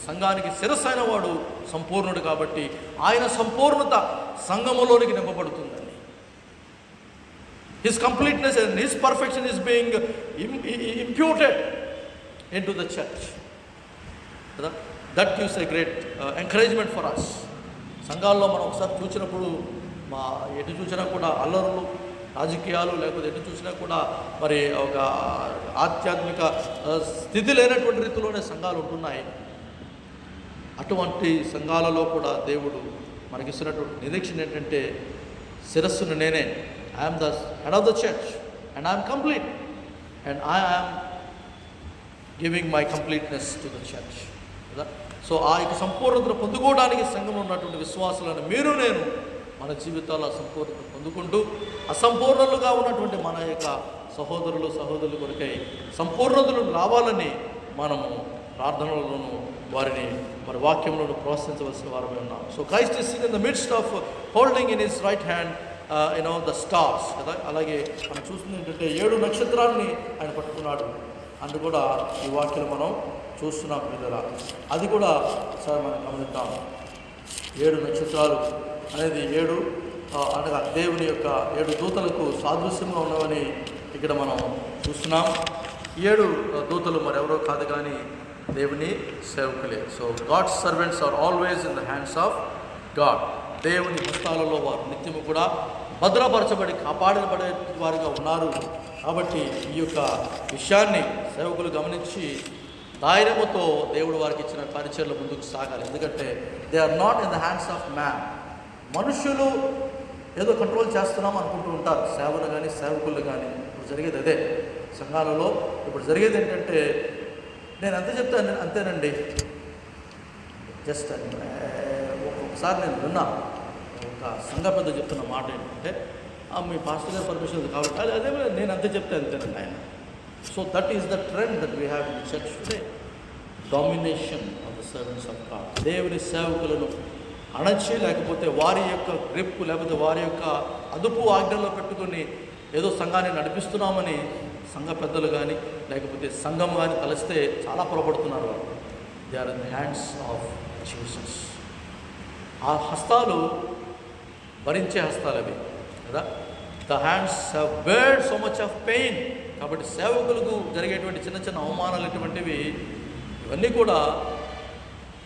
సంఘానికి శిరస్సు అయిన వాడు సంపూర్ణుడు. కాబట్టి ఆయన సంపూర్ణత సంఘములోనికి నింపబడుతుందండి. His completeness and his perfection is being imputed into the church కదా. That gives a great encouragement for us. సంఘాల్లో మనం ఒకసారి చూసినప్పుడు ఎటు చూసినా కూడా అల్లరులు, రాజకీయాలు, లేకపోతే ఎటు చూసినా కూడా మరి ఒక ఆధ్యాత్మిక స్థితి లేనటువంటి రీతిలోనే సంఘాలు ఉంటున్నాయి. అటువంటి సంఘాలలో కూడా దేవుడు మనకిస్తున్నటువంటి నిరీక్షణ ఏంటంటే శిరస్సును నేనే, I'm the head of the church and I'm complete and I'm giving my completeness to the church కదా. సో ఆ యొక్క సంపూర్ణతను పొందుకోవడానికి సంఘంలో ఉన్నటువంటి విశ్వాసులను మీరు నేను మన జీవితాల్లో సంపూర్ణత పొందుకుంటూ అసంపూర్ణలుగా ఉన్నటువంటి మన యొక్క సహోదరుల కొరకై సంపూర్ణతలు రావాలని మనము ప్రార్థనలోనూ వారిని మరి వాక్యంలోనూ ప్రోత్సహించవలసిన వారమే ఉన్నాం. So Christ is in the midst of holding in his right hand the stars కదా. అలాగే మనం చూస్తుంది ఏంటంటే 7 నక్షత్రాలని ఆయన పట్టుకున్నాడు. అని కూడా ఈ వాక్యం మనం చూస్తున్నాం పిల్లల. అది కూడా సార్ మనం గమనిద్దాం. 7 నక్షత్రాలు అనేది 7 అనగా దేవుని యొక్క 7 దూతలకు సాదృశ్యంగా ఉన్నవని ఇక్కడ మనం చూస్తున్నాం. 7 దూతలు మరెవరో కాదు కానీ దేవుని సేవకులే. So God's servants are always in the hands of God. దేవుని హస్తాలలో వారు నిత్యము కూడా భద్రపరచబడి కాపాడబడే వారుగా ఉన్నారు. కాబట్టి ఈ యొక్క విషయాన్ని సేవకులు గమనించి ధైర్యముతో దేవుడు వారికి ఇచ్చిన పరిచర్లు ముందుకు సాగాలి. ఎందుకంటే they are not in the hands of man. మనుషులు ఏదో కంట్రోల్ చేస్తున్నాం అనుకుంటూ ఉంటారు సేవలు కానీ సేవకులు కానీ. ఇప్పుడు జరిగేది అదే సంఘాలలో. ఇప్పుడు జరిగేది ఏంటంటే నేను అంతే చెప్తాను, అంతేనండి. జస్ట్ ఒక్కొక్కసారి నేను విన్నా ఒక సంఘ పెద్ద చెప్తున్న మాట ఏంటంటే మీ పాస్టర్ గారు పర్మిషన్ కాబట్టి అదే నేను అంతే చెప్తే అంతేనండి ఆయన. So that is the trend that we have in church today. Domination of the servants of God. దేవుని సేవకులను అణచి లేకపోతే వారి యొక్క గ్రిప్ లేకపోతే వారి యొక్క అదుపు ఆజ్ఞలో పెట్టుకుని ఏదో సంఘాన్ని నడిపిస్తున్నామని సంఘ పెద్దలు కానీ లేకపోతే సంఘం కానీ తలస్తే చాలా పొరపడుతున్నారు వాళ్ళు. They are in the hands of Jesus. ఆ హస్తాలు భరించే హస్తాలు అవి కదా. The hands have beared so much of pain. కాబట్టి సేవకులకు జరిగేటువంటి చిన్న చిన్న అవమానాలు ఇటువంటివి ఇవన్నీ కూడా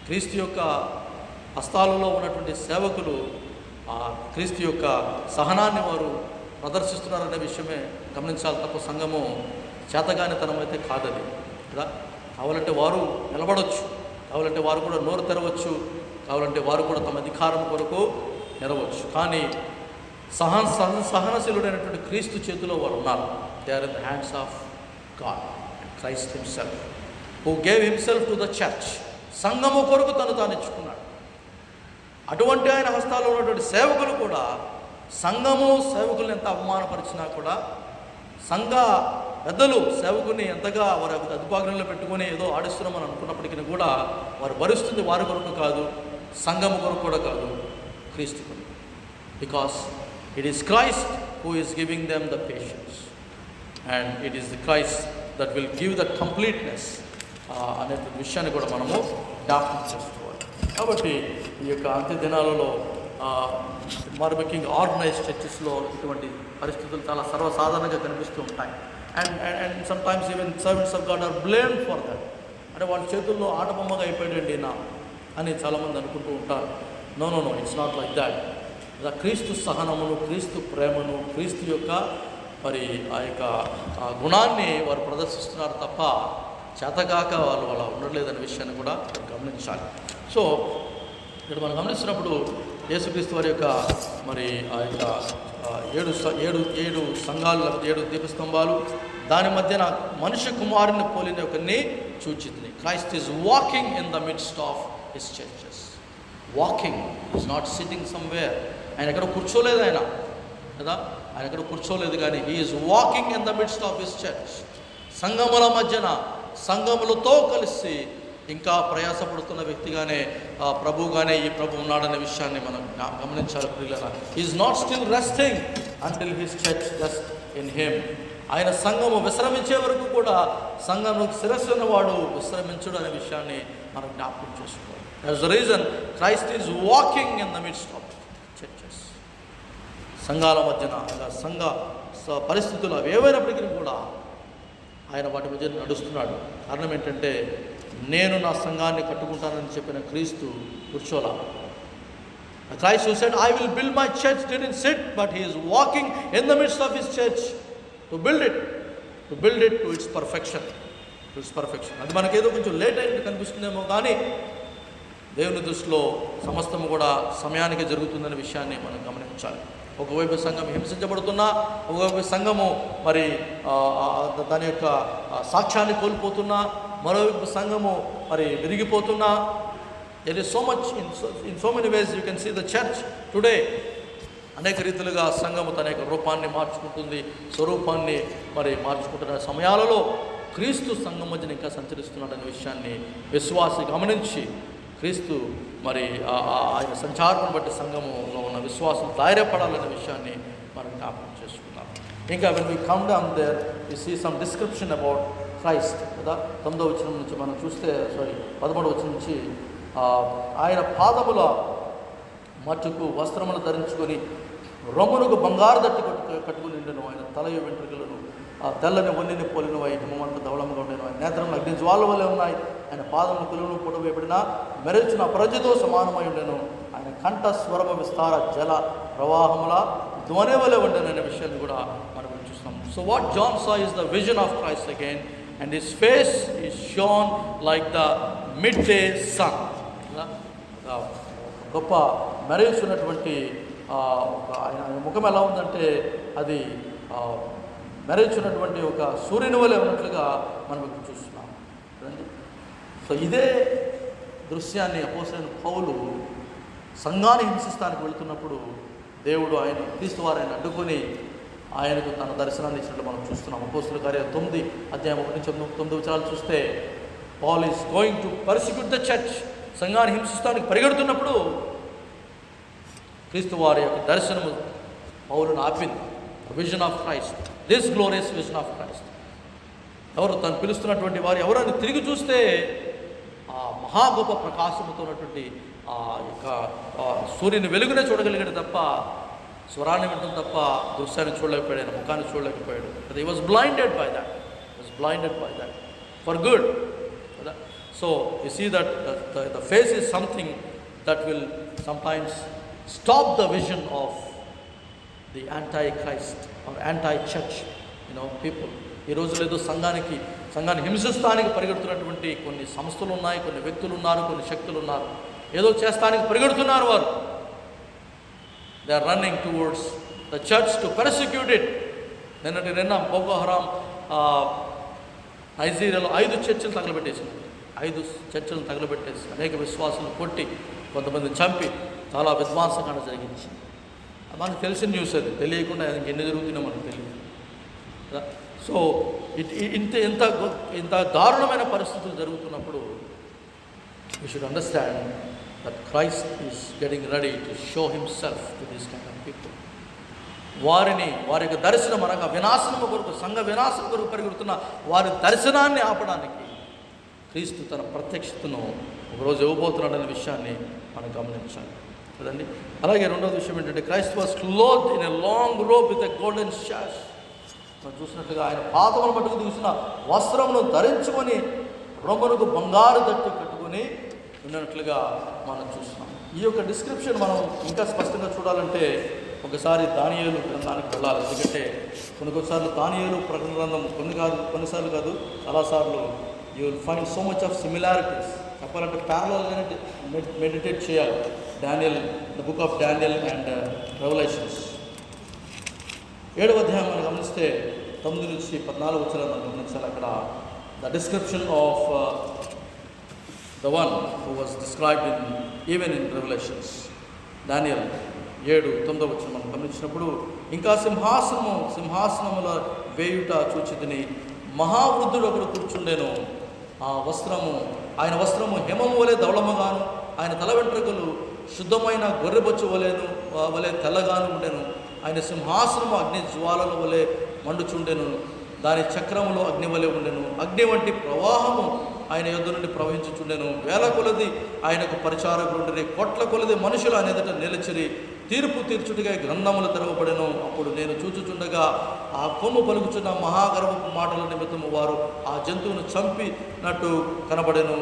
క్రీస్తు యొక్క హస్తాలలో ఉన్నటువంటి సేవకులు ఆ క్రీస్తు యొక్క సహనాన్ని వారు ప్రదర్శిస్తున్నారనే విషయమే గమనించాలి తప్ప సంఘము చేతగానితనం అయితే కాదది కదా. కావాలంటే వారు నిలబడవచ్చు, కావాలంటే వారు కూడా నోరు తెరవచ్చు, కావాలంటే వారు కూడా తమ అధికారం కొరకు నెరవచ్చు. కానీ సహనశీలుడైనటువంటి క్రీస్తు చేతిలో వారు ఉన్నారు. They are in the hands of God, Christ himself who gave himself to the church. సంఘము కొరకు తాను ఇచ్చుకున్నాడు. అటువంటి ఆయన హస్తాల్లో ఉన్నటువంటి సేవకులు కూడా సంఘము సేవకుల్ని ఎంత అవమానపరిచినా కూడా సంఘ పెద్దలు సేవకుని ఎంతగా వారి అదుపాగ్రంలో పెట్టుకొని ఏదో ఆడిస్తున్నామని అనుకున్నప్పటికీ కూడా వారు భరిస్తుంది వారి కొరకు కాదు, సంఘము కొరకు కూడా కాదు, క్రీస్తు కొరకు. Because it is Christ who is giving them the patience and it is the Christ that will give the completeness అనే విషయాన్ని కూడా మనము జ్ఞాపకం చేసుకోవాలి. కాబట్టి ఈ యొక్క అంత్య దినాలలో మరి ముఖ్యంగా ఆర్గనైజ్డ్ చర్చెస్లో ఇటువంటి పరిస్థితులు చాలా సర్వసాధారణంగా కనిపిస్తూ ఉంటాయి. And sometimes even servants of God are blamed for that. అంటే వాళ్ళ చేతుల్లో ఆటబొమ్మగా అయిపోయాడండి నా అని చాలామంది అనుకుంటూ ఉంటారు. No no no it's not like that. క్రీస్తు సహనమును, క్రీస్తు ప్రేమను, క్రీస్తు యొక్క మరి ఆ యొక్క గుణాన్ని వారు ప్రదర్శిస్తున్నారు తప్ప చేతగాక వాళ్ళు అలా ఉండలేదనే విషయాన్ని కూడా గమనించాలి. సో ఇక్కడ మనం గమనిస్తున్నప్పుడు యేసుక్రీస్తు వారి యొక్క మరి ఆ యొక్క ఏడు సంఘాలు లేకపోతే 7 దీపస్తంభాలు దాని మధ్యన మనుష్య కుమారుని పోలిన ఒకరిని సూచిస్తుంది. Christ is walking in the midst of his churches. Walking is not sitting somewhere. ఆయన ఎక్కడ కూర్చోలేదు ఆయన కదా, ఆయన ఎక్కడ కూర్చోలేదు కానీ he is walking in the midst of his church. సంఘముల మధ్యన సంఘములతో కలిసి ఇంకా ప్రయాసపడుతున్న వ్యక్తిగానే ప్రభుగానే ఈ ప్రభు ఉన్నాడనే విషయాన్ని మనం గమనించాలి. ప్రియులారా, is not still resting until his church just in him. ఆయన సంఘము విశ్రమించే వరకు కూడా సంఘము శిరస్సున్న వాడు విశ్రమించడు అనే విషయాన్ని మనం జ్ఞాపకం చేసుకోవాలి. That's the reason Christ is walking in the midst of churches. సంఘాల మధ్యన సంఘ పరిస్థితులు అవి ఏవైనప్పటికీ కూడా ఆయన వాటి మధ్య నడుస్తున్నాడు. కారణం ఏంటంటే నేను నా సంఘాన్ని కట్టుకుంటానని చెప్పిన క్రీస్తు కూర్చోలా. Christ who said, I will build my church didn't sit, but he is walking in the midst of his church to build it to its perfection. అది మనకేదో కొంచెం లేట్ అయినట్టు కనిపిస్తుందేమో కానీ దేవుని దృష్టిలో సమస్తము కూడా సమయానికి జరుగుతుందనే విషయాన్ని మనం గమనించాలి. ఒకవైపు సంఘం హింసించబడుతున్నా, ఒకవైపు సంఘము మరి దాని యొక్క సాక్ష్యాన్ని కోల్పోతున్నా, మరోవైపు సంఘము మరి విరిగిపోతున్నా. There is so much in so many ways you can see the church today. అనేక రీతిలుగా సంఘము తన యొక్క రూపాన్ని మార్చుకుంటుంది, స్వరూపాన్ని మరి మార్చుకుంటున్న సమయాలలో క్రీస్తు సంఘం మధ్యన ఇంకా సంచరిస్తున్నాడనే విషయాన్ని విశ్వాసి గమనించి క్రీస్తు మరి ఆయన సంచారం బట్టి సంఘములో ఉన్న విశ్వాసం ధైర్యపడాలనే విషయాన్ని మనం జ్ఞాపకం చేసుకున్నాం. ఇంకా when we come down there, you see some description about Christ కదా. 9వ వచనం నుంచి మనం చూస్తే 11వ వచనం నుంచి ఆయన పాదముల మట్టుకు వస్త్రములు ధరించుకొని రొమ్మునకు బంగారు దట్టి కట్టుకుని ఉండెను. ఆయన తలయ వెంట్రుకలను తెల్లని వన్నెని పోలిన హిమమంత ధవళముగా ఉండేను. ఆయన నేత్రములు అగ్ని జ్వాల వలె ఉన్నాయి. ఆయన పాదములు కొలువును పొడవేయబడిన మెరుచున్న ప్రజతో సమానమై ఉండెను. ఆయన కంఠ స్వరమ విస్తార జల ప్రవాహముల ధ్వని వలె ఉండెను అనే విషయాన్ని కూడా మనం చూస్తున్నాం. So what John saw is the vision of Christ again, and his face is shown like the midday sun. గొప్ప మెరుచున్నటువంటి ఆయన ముఖం ఎలా ఉందంటే అది మెరుచున్నటువంటి ఒక సూర్యుని వలె ఉన్నట్లుగా మనం ఇక్కడ చూస్తున్నాం కదండి. సో ఇదే దృశ్యాన్ని అపోస్తలుడైన పౌలు సంఘాన్ని హింసిస్తానికి వెళుతున్నప్పుడు దేవుడు క్రీస్తు వారు ఆయన అడ్డుకొని ఆయనకు తన దర్శనాన్ని ఇచ్చినట్లు మనం చూస్తున్నాం. అపోస్తలుల కార్యాలు 9:1-9 వచనాలు చూస్తే Paul is going to persecute the church. సంఘాన్ని హింసిస్తానికి పరిగెడుతున్నప్పుడు క్రీస్తు వారి యొక్క దర్శనము పౌలును ఆపింది. Vision of Christ, this glorious vision of Christ. ఎవరు తను పిలుస్తున్నటువంటి వారు ఎవరైనా తిరిగి చూస్తే ఆ మహా గొప్ప ప్రకాశముతో ఉన్నటువంటి ఆ యొక్క సూర్యుని వెలుగునే చూడగలిగాడు తప్ప, స్వరాన్ని వినడం తప్ప దృశ్యాన్ని చూడలేకపోయాడు, ముఖాన్ని చూడలేకపోయాడు. He was blinded by that for good. So you see that the face is something that will sometimes stop the vision of the anti-Christ or anti-church people. ఈ రోజులో ఏదో సంఘాన్ని హింసిస్తానికి పరిగెడుతున్నటువంటి కొన్ని సంస్థలు ఉన్నాయి, కొన్ని వ్యక్తులు ఉన్నారు, కొన్ని శక్తులు ఉన్నారు. ఏదో చేస్తానికి పరిగెడుతున్నారు వారు. They are running towards the church to persecute it. నిన్న బోకో హరాం నైజీరియాలో 5 చర్చిలు తగలబెట్టేసింది. 5 చర్చిలను తగలబెట్టేసి అనేక విశ్వాసులు కొట్టి కొంతమంది చంపి చాలా విధ్వంసకాండ జరిగింది. మనకు తెలిసిన న్యూస్, అది తెలియకుండా ఎన్ని జరుగుతుందో మనకు తెలియదు. సో ఇంత దారుణమైన పరిస్థితులు జరుగుతున్నప్పుడు we should understand that Christ is getting ready to show himself to these kind of people. వారి యొక్క దర్శనం అనగా వినాశనము కొరకు, సంఘ వినాశనం కొరకు పరిగెడుతున్న వారి దర్శనాన్ని ఆపడానికి క్రీస్తు తన ప్రత్యక్షతను ఒకరోజు ఇవ్వబోతున్నాడనే విషయాన్ని మనం గమనించాలి కదండి. అలాగే రెండవ విషయం ఏంటంటే Christ was clothed in a long robe with a golden sash. మనం చూసినట్లుగా ఆయన పాదముల మట్టుకు తీసిన వస్త్రమును ధరించుకొని రొమ్మునకు బంగారు దట్టు కట్టుకొని ఉన్నట్లుగా మనం చూస్తున్నాం. ఈ యొక్క డిస్క్రిప్షన్ మనం ఇంకా స్పష్టంగా చూడాలంటే ఒకసారి దానియేలు గ్రంథానికి వెళ్ళాలి. ఎందుకంటే కొన్నిసార్లు దానియేలు ప్రకటన గ్రంథం కొన్నిసార్లు కాదు చాలాసార్లు you will find so much of similarities. చెప్పాలంటే ప్యారలల్గానే మెడిటేట్ చేయాలి. Daniel, the book of Daniel and revolutions 7వ అధ్యాయం మనం గమనిస్తే 9-14 వచనాలు మనం గమనించాలి. అక్కడ the description of the one who was described even in revolutions. Daniel 7:9 వచనం మనం గమనించినప్పుడు, ఇంకా సింహాసనముల వేయుట చూచితిని, మహావృద్ధుడు ఒకడు కూర్చుండెను. ఆయన వస్త్రము హిమము వలె ధవళముగాను, ఆయన తల వెంట్రుకలు శుద్ధమైన గొర్రెబొచ్చు వలె తెల్లగాను ఉండెను. ఆయన సింహాసనము అగ్ని జ్వాలల వలె మండుచుండెను, దాని చక్రములో అగ్ని వలె ఉండెను. అగ్ని వంటి ప్రవాహము ఆయన యొద్ద నుండి ప్రవహించుచుండెను. వేల కొలది ఆయనకు పరిచారకులుండిరి, కోట్ల కొలది మనుషులు ఆయన ఎదుట నిలిచిరి. తీర్పు తీర్చుటిగా గ్రంథములు తెరవబడెను. అప్పుడు నేను చూచుచుండగా ఆ కొమ్ము పలుకుచున్న మహాగర్వపు మాటల నిమిత్తము వారు ఆ జంతువును చంపినట్టు కనబడెను.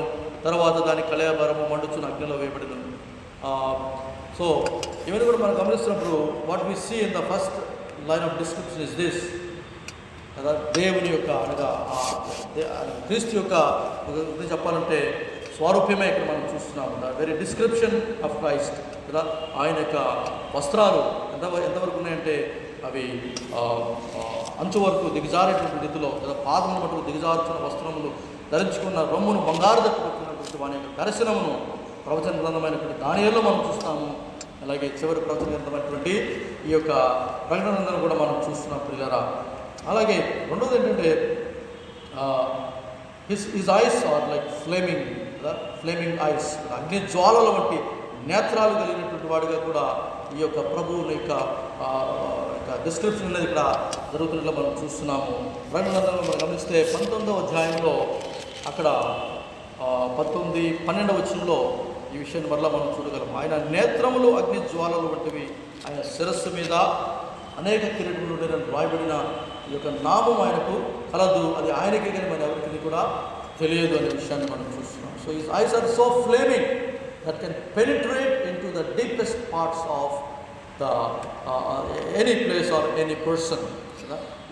తర్వాత దాని కళయాభారము మండుచున్న అగ్నిలో వేయబడెను. సో ఇవన్నీ కూడా మనం గమనిస్తున్నప్పుడు what we see in the first line of description is this కదా. దేవుని యొక్క అనగా క్రీస్తు యొక్క చెప్పాలంటే స్వరూప్యమే ఇక్కడ మనం చూస్తున్నాము. The very description of Christ కదా. ఆయన యొక్క వస్త్రాలు ఎంతవరకు ఉన్నాయంటే అవి అంచు వరకు దిగజారేటువంటి రీతిలో కదా, పాదముల మటుకు దిగజారుచున్న వస్త్రములు ధరించుకున్న రొమ్మును బంగారు దట్టుకున్నటువంటి వాని యొక్క దర్శనమును ప్రవచన గ్రంథమైనటువంటి దానియేలులో మనం చూస్తాము. అలాగే చివరి ప్రవచన గ్రంథమైనటువంటి ఈ యొక్క ప్రకటన గ్రంథం కూడా మనం చూస్తున్నాం పిల్లరా. అలాగే రెండోది ఏంటంటే his eyes are like flaming eyes, అగ్ని జ్వాలల వంటి నేత్రాలు కలిగినటువంటి వాడిగా కూడా ఈ యొక్క ప్రభువుని యొక్క డిస్క్రిప్షన్ అనేది ఇక్కడ జరుగుతున్నట్లు మనం చూస్తున్నాము. ప్రకటన గ్రంథంలో మనం గమనిస్తే 19వ అధ్యాయంలో అక్కడ 12 వచనంలో ఈ విషయాన్ని మరలా మనం చూడగలం. ఆయన నేత్రములు అగ్ని జ్వాలలు వంటివి, ఆయన శిరస్సు మీద అనేక కిరీటములు రాయబడిన ఈ యొక్క నామం ఆయనకు కలదు, అది ఆయనకే కానీ మన ఎవరికి కూడా తెలియదు అనే విషయాన్ని మనం చూస్తున్నాం. So his eyes are so flaming that can penetrate into the deepest parts of the any place or any person.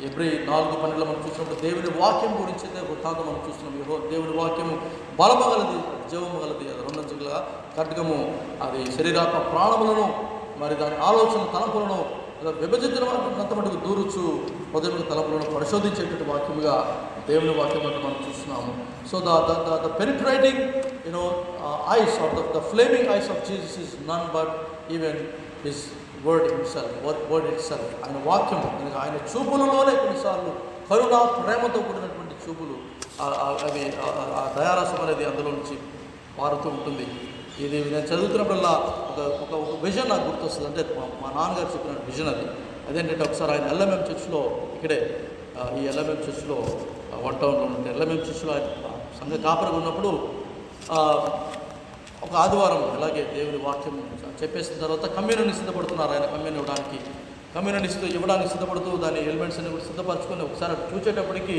ఎబ్రీ 4:12 మనం చూసినప్పుడు దేవుని వాక్యం గురించి వృత్తాంతం మనం చూస్తున్నాం. దేవుని వాక్యము బలము గలది, జీవము గలది, అది 2 అంచుల ఖడ్గము, అది శరీరాత్మ ప్రాణములను మరి దాని ఆలోచన తలంపులను విభజించినంత మటుకు దూరుచు హృదయ తలంపులను పరిశోధించేటువంటి వాక్యముగా దేవుని వాక్యం అంటే మనం చూస్తున్నాము. So the penetrating eyes or the flaming eyes of Jesus is none but even his word himself, word itself. ఆయన వాక్యం, ఆయన చూపులలోనే కొన్నిసార్లు కరుణ ప్రేమతో కూడినటువంటి చూపులు, అవి ఆ దయారసం అనేది అందులో నుంచి పారుతూ ఉంటుంది. ఇది నేను చదువుతున్నప్పుడల్లా ఒక విజన్ నాకు గుర్తొస్తుంది. అంటే మా నాన్నగారు చెప్పిన విజన్ అదేంటంటే ఒకసారి ఆయన ఎల్ఎంఎం చర్చ్లో, ఇక్కడే ఈ ఎల్ఎంఎం చర్చ్లో 1 టౌన్లో ఉంటే ఎల్ఎంఎం చర్చ్లో ఆయన సంఘ కాపరిగా ఉన్నప్పుడు ఒక ఆదివారం ఇలాగే దేవుని వాక్యం చెప్పేసిన తర్వాత కమ్యూనిని సిద్ధపడుతున్నారు. ఆయన కమ్యూనిని ఇవ్వడానికి సిద్ధపడుతూ దాని ఎలిమెంట్స్ అన్ని కూడా సిద్ధపరచుకొని ఒకసారి చూసేటప్పటికి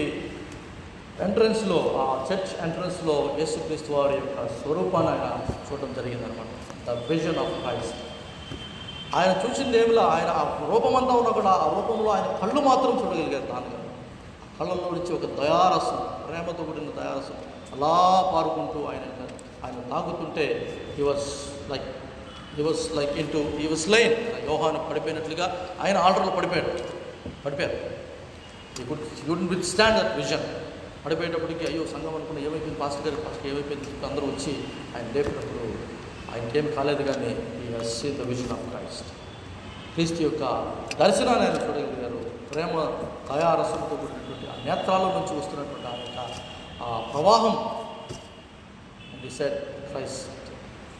ఎంట్రన్స్లో, ఆ చర్చ్ ఎంట్రన్స్లో యేసుక్రీస్తు వారి యొక్క స్వరూపాన్ని ఆయన చూడడం జరిగిందనమాట. The vision of Christ. ఆయన చూసింది ఏమిలా, ఆయన ఆ రూపమంతా ఉన్నా కూడా ఆ రూపంలో ఆయన కళ్ళు మాత్రం చూడగలిగారు నాన్నగారు. ఆ కళ్ళల్లో నుంచి ఒక దయారసం, ప్రేమతో కూడిన దయారసం అలా పారుకుంటూ ఆయన తాగుతుంటే హీ వాజ్ లైన్. యోహాను పడిపోయినట్లుగా ఆయన ఆల్టర్లో పడిపోయారు. He couldn't withstand that vision. పడిపోయేటప్పటికి అయ్యో సంఘం అనుకున్న ఏమైపోయింది, పాస్టర్ ఏమైపోయింది, అందరూ వచ్చి ఆయన లేపినప్పుడు ఆయనకేమి కాలేదు, కానీ he has seen the vision of Christ. క్రీస్తు యొక్క దర్శనాన్ని ఆయన చూడగలిగారు. ప్రేమ దయారసంతో కూడినటువంటి ఆ నేత్రాల నుంచి వస్తున్నటువంటి ఆ యొక్క ఆ ప్రవాహం. He said, Christ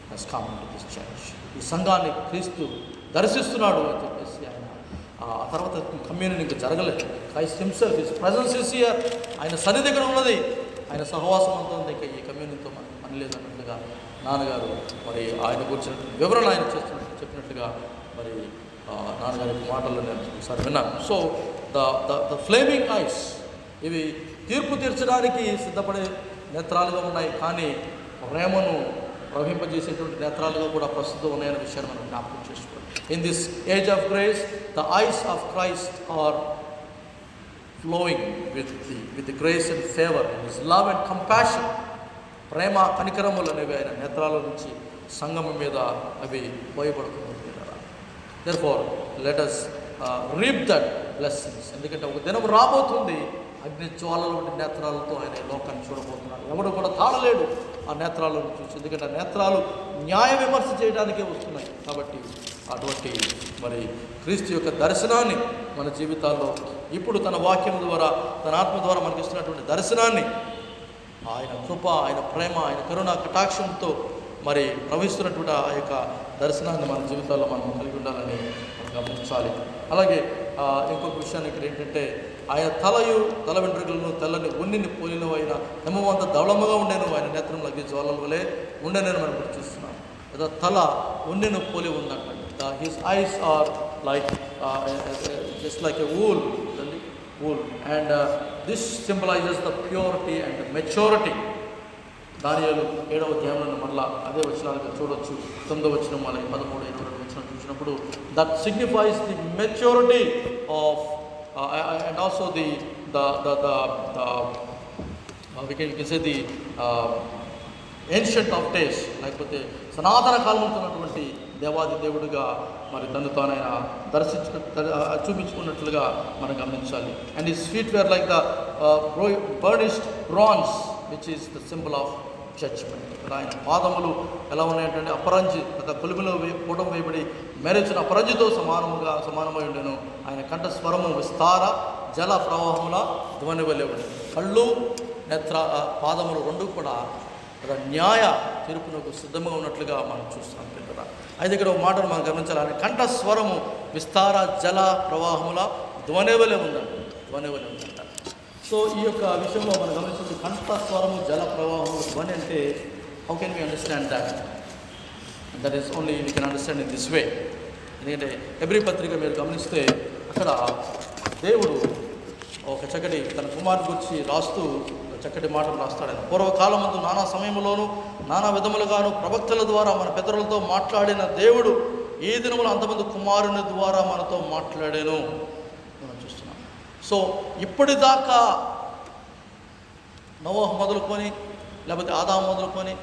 has come into this church. ఈ సంఘాన్ని క్రీస్తు దర్శిస్తున్నాడు అని చెప్పేసి ఆయన ఆ తర్వాత కమ్యూనియన్ ఇంకా జరగలేదు. Christ himself, his presence is here. ఆయన సన్నిధి ఇక్కడ ఉన్నది, ఆయన సహవాసం అంతా ఉంది, ఇంకా ఈ కమ్యూనియన్తో మనకు పని లేదన్నట్లుగా నాన్నగారు మరి ఆయన గురించిన వివరణ ఆయన చెప్పినట్టుగా మరి నాన్నగారి మాటల్లో నేను ఒకసారి విన్నాను. సో ద ఫ్లేమింగ్ ఐస్, ఇవి తీర్పు తీర్చడానికి సిద్ధపడే నేత్రాలుగా ఉన్నాయి, కానీ ప్రేమను ప్రవహింపజేసేటువంటి నేత్రాలుగా కూడా ప్రస్తుతం ఉన్నాయన్న విషయాన్ని మనం జ్ఞాపకం చేసుకోవాలి. In this age of grace the eyes of Christ are flowing with grace and favour, his love and compassion. ప్రేమ కనికరములు అనేవి ఆయన నేత్రాల నుంచి సంగమం మీద అవి పోయబడుతున్నాయి. Therefore let us reap that blessings. ఎందుకంటే ఒక దినం రాబోతుంది, అగ్ని జ్వాలల వంటి నేత్రాలతో ఆయన లోకాన్ని చూడబోతున్నారు. ఎవడు కూడా తాళలేడు ఆ నేత్రాలను చూసి, ఎందుకంటే ఆ నేత్రాలు న్యాయ విమర్శ చేయడానికే వస్తున్నాయి. కాబట్టి అటువంటి మరి క్రీస్తు యొక్క దర్శనాన్ని మన జీవితాల్లో ఇప్పుడు తన వాక్యం ద్వారా, తన ఆత్మ ద్వారా మనకి ఇస్తున్నటువంటి దర్శనాన్ని, ఆయన కృప, ఆయన ప్రేమ, ఆయన కరుణ కటాక్షంతో మరి ప్రవహిస్తున్నటువంటి ఆ యొక్క దర్శనాన్ని మన జీవితాల్లో మనం కలిగి ఉండాలని మనం గమనించాలి. అలాగే ఇంకొక విషయాన్ని ఇక్కడ ఏంటంటే, ఆయన తల వెంట్రుకలను తెల్లని ఉన్నిని పోలినవైన హిమవంత ధవళముగా ఉండేను, ఆయన నేత్రం లగ్గి జ్వాలల వలె ఉండేనని మనం ఇప్పుడు చూస్తున్నాం. లేదా తల ఉన్నిని పోలి ఉందంట. His eyes are like just like a wool and this symbolises the purity and maturity. దానియేలు 7వ అధ్యాయంలో మళ్ళా అదే వచనాలుగా చూడవచ్చు. 9వ వచనం, అలాగే 13, 22 వచనం చూసినప్పుడు that signifies the maturity of and also we can say the ancient of days, లేకపోతే సనాతన కాలంలో ఉన్నటువంటి దేవాది దేవుడిగా మరి తను తానైన చూపించుకున్నట్లుగా మనం గమనించాలి. And his feet were like the burnished bronze which is the symbol of judgement. ఆయన పాదములు ఎలా ఉన్నాయంటే అపరంజి, కొలిమిలో కూటం వేయబడి మెరిచిన అపరంజితో సమానమై ఉండేను. ఆయన కంఠ స్వరము విస్తార జల ప్రవాహముల ధ్వని వలె ఉండేది. కళ్ళు, నేత్ర, పాదములు రెండు కూడా న్యాయ తీర్పునకు సిద్ధంగా ఉన్నట్లుగా మనం చూస్తున్నాం కదా. అయితే ఇక్కడ ఒక మాటను మనం గమనించాలి. కంఠస్వరము విస్తార జల ప్రవాహముల ధ్వనివలే ఉందంట. సో ఈ యొక్క విషయంలో మనం గమనించింది కంఠస్వరము జల ప్రవాహము ధ్వని అంటే how can we understand that is only we can understand in this way. ఎందుకంటే హెబ్రీ పత్రిక మీరు గమనిస్తే అక్కడ దేవుడు ఒక చక్కటి తన కుమారుడు గురించి రాస్తూ చక్కటి మాటలు రాస్తాడు. ఆయన పూర్వకాలమందు నానా సమయంలోనూ నానా విధములుగాను ప్రవక్తల ద్వారా మన పితరులతో మాట్లాడిన దేవుడు ఈ దినములు అంతమంది కుమారుని ద్వారా మనతో మాట్లాడాను మనం చూస్తున్నాం. సో ఇప్పటిదాకా నోవహు మొదలుకొని లేకపోతే ఆదాము మొదలుకొని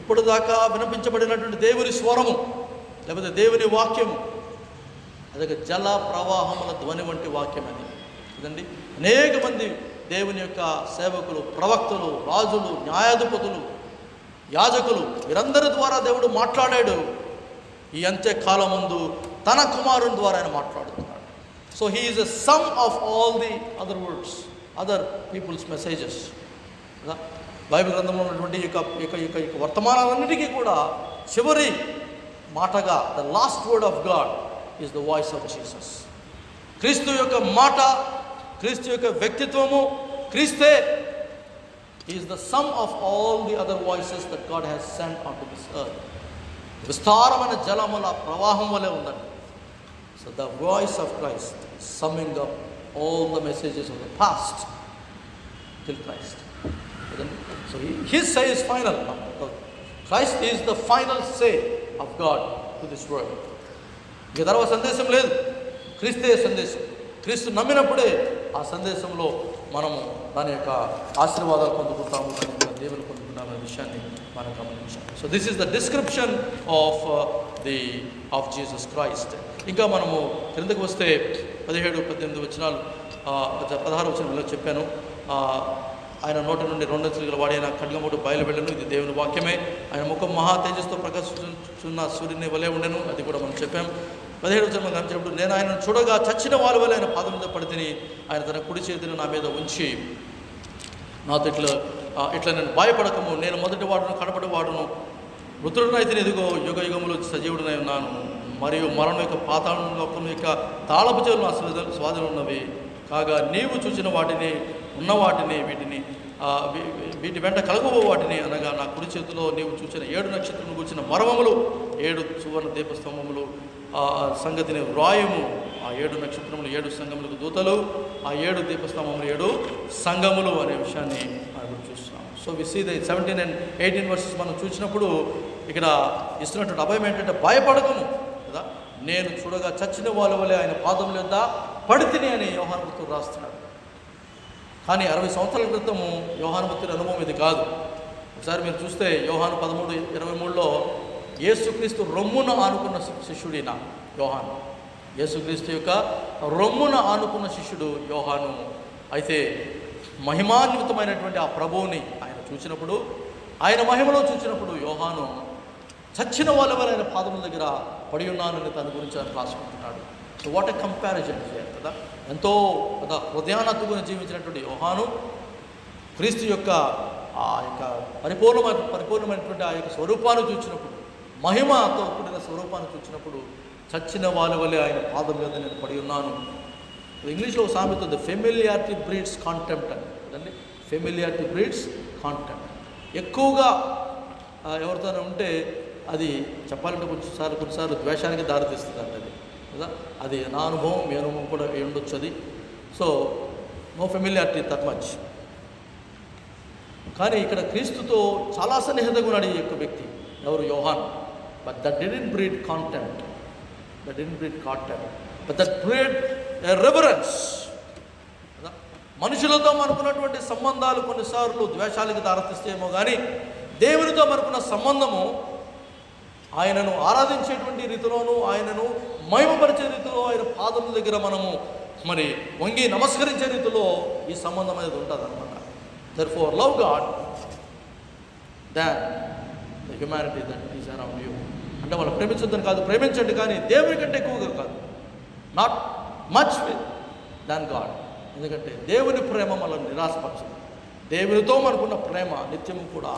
ఇప్పటిదాకా వినిపించబడినటువంటి దేవుని స్వరము లేకపోతే దేవుని వాక్యము అదొక జల ప్రవాహముల ధ్వని వంటి వాక్యం అది కదండి. అనేక మంది దేవుని యొక్క సేవకులు, ప్రవక్తలు, రాజులు, న్యాయాధిపతులు, యాజకులు వీరందరి ద్వారా దేవుడు మాట్లాడాడు. ఈ అంత్యకాలం ముందు తన కుమారుని ద్వారా ఆయన మాట్లాడుతున్నాడు. So he is a sum of all the other words, other peoples messages. Bible గ్రంథంలో ఉన్నటువంటి వర్తమానాలన్నిటికీ కూడా చివరి మాటగా the last word of God is the voice of Jesus. క్రీస్తు యొక్క మాట, క్రీస్తు యొక్క వ్యక్తిత్వము, క్రీస్తే is the sum of all the other voices that God has sent on to this earth. విస్తారమైన జలముల ప్రవాహం వలె ఉందండి. So the voice of Christ summing up all the messages of the past till Christ. So his say is final. Christ is the final say of God to this world. ఇక తర్వాత సందేశం లేదు, క్రీస్తే సందేశం. క్రీస్తు నమ్మినప్పుడే ఆ సందేశంలో మనము దాని యొక్క ఆశీర్వాదాలు పొందుకుంటాము, దాని యొక్క దేవులు పొందుకుంటామనే విషయాన్ని మనం గమనించాం. So this is the description of Jesus Christ. ఇంకా మనము క్రిందకు వస్తే 17-18 వచనాలు 16 వచనంలో చెప్పాను. ఆయన నోటి నుండి 2 అంచులు వాడైన ఖడ్గముడు బయలువెళ్ళను, ఇది దేవుని వాక్యమే. ఆయన ముఖం మహా తేజస్తో ప్రకాశించున్న సూర్యుని వలె ఉండెను, అది కూడా మనం చెప్పాం. 17 వచనం గమనించినప్పుడు నేను ఆయనను చూడగా చచ్చిన వాళ్ళ వల్ల ఆయన పాదం మీద పడి తిని ఆయన తన కుడి చేతిని నా మీద ఉంచి నాతో ఇట్లా నేను భయపడకము, నేను మొదటి వాడును కడపటి వాడును, మృతుడునైతే ఎదుగో యుగ యుగములు సజీవుడినై ఉన్నాను, మరియు మరణం యొక్క పాతాళం లోకం యొక్క తాళపు చెవులు నా స్వాధీనం ఉన్నవి కాగా నీవు చూసిన వాటిని ఉన్న వాటిని వీటి వెంట కలగబో వాటిని అనగా నా కుడి చేతిలో నీవు చూసిన 7 నక్షత్రములు కూర్చిన మర్మములు 7 సువర్ణ దీపస్తంభములు సంగతిని వ్రాయము. ఆ 7 నక్షత్రములు 7 సంఘములకు దూతలు, ఆ 7 దీపస్తంభములు 7 సంఘములు అనే విషయాన్ని మనం చూస్తున్నాం. So we see the 17 and 18 verses మనం చూసినప్పుడు ఇక్కడ ఇస్తున్నటువంటి అభయం ఏంటంటే భయపడకము కదా, నేను చూడగా చచ్చిన వాళ్ళ వల్లే ఆయన పాదముల యొద్ద పడితిని అని యోహాను భక్తుడు రాస్తున్నాడు. కానీ 60 సంవత్సరాల క్రితము యోహాను భక్తుడి అనుభవం ఇది కాదు. ఒకసారి మీరు చూస్తే యోహాను 13:23లో యేసుక్రీస్తు రొమ్మున ఆనుకున్న శిష్యుడిన యోహాను, యేసుక్రీస్తు యొక్క రొమ్మున ఆనుకున్న శిష్యుడు యోహాను. అయితే మహిమాన్వితమైనటువంటి ఆ ప్రభువుని ఆయన చూసినప్పుడు, ఆయన మహిమలో చూసినప్పుడు యోహాను చచ్చిన వాళ్ళ వల్ల ఆయన పాదముల దగ్గర పడి ఉన్నానని తన గురించి ఆయన రాసుకుంటున్నాడు. సో వాట్ ఎ కంపారిజన్ కదా. ఎంతో కదా హృదయానత్తుకుని జీవించినటువంటి యోహాను క్రీస్తు యొక్క ఆ యొక్క పరిపూర్ణమైనటువంటి ఆ యొక్క స్వరూపాన్ని చూసినప్పుడు, మహిమతో కూడిన స్వరూపాన్ని చూసినప్పుడు చచ్చిన వాళ్ళ వల్లే ఆయన పాదం మీద నేను పడి ఉన్నాను. ఇంగ్లీష్లో సామెత ద ఫెమిలియారిటీ బ్రీడ్స్ కాంటెంప్ట్ అని కదండి. Familiarity breeds contempt. ఎక్కువగా ఎవరితోనే ఉంటే అది చెప్పాలంటే కొన్నిసార్లు ద్వేషానికి దారితీస్తుంది అంటే అది కదా. అది నా అనుభవం, మీ అనుభవం కూడా ఉండొచ్చు అది. So no familiarity that much. కానీ ఇక్కడ క్రీస్తుతో చాలా సన్నిహితంగా ఉన్నాడు ఈ యొక్క వ్యక్తి, ఎవరు? యోహాన్. But that didn't breed contempt, but that breed a reverence. మనుషులతో మనకున్నటువంటి సంబంధాలు కొన్నిసార్లు ద్వేషాలకు దారితీస్తేమో కానీ దేవునితో మనకున్న సంబంధము ఆయనను ఆరాధించేటువంటి రీతిలోనూ, ఆయనను మహిమపరిచే రీతిలో, ఆయన పాదముల దగ్గర మనము మరి వంగి నమస్కరించే రీతిలో ఈ సంబంధం అనేది ఉంటుంది అనమాట. Therefore love God than the humanity that is around you. అంటే వాళ్ళు ప్రేమించొద్దని కాదు, ప్రేమించండి, కానీ దేవుని కంటే ఎక్కువగా కాదు. Not much than God. ఎందుకంటే దేవుని ప్రేమ మనల్ని నిరాశపరచదు. దేవునితో మనకున్న ప్రేమ నిత్యము కూడా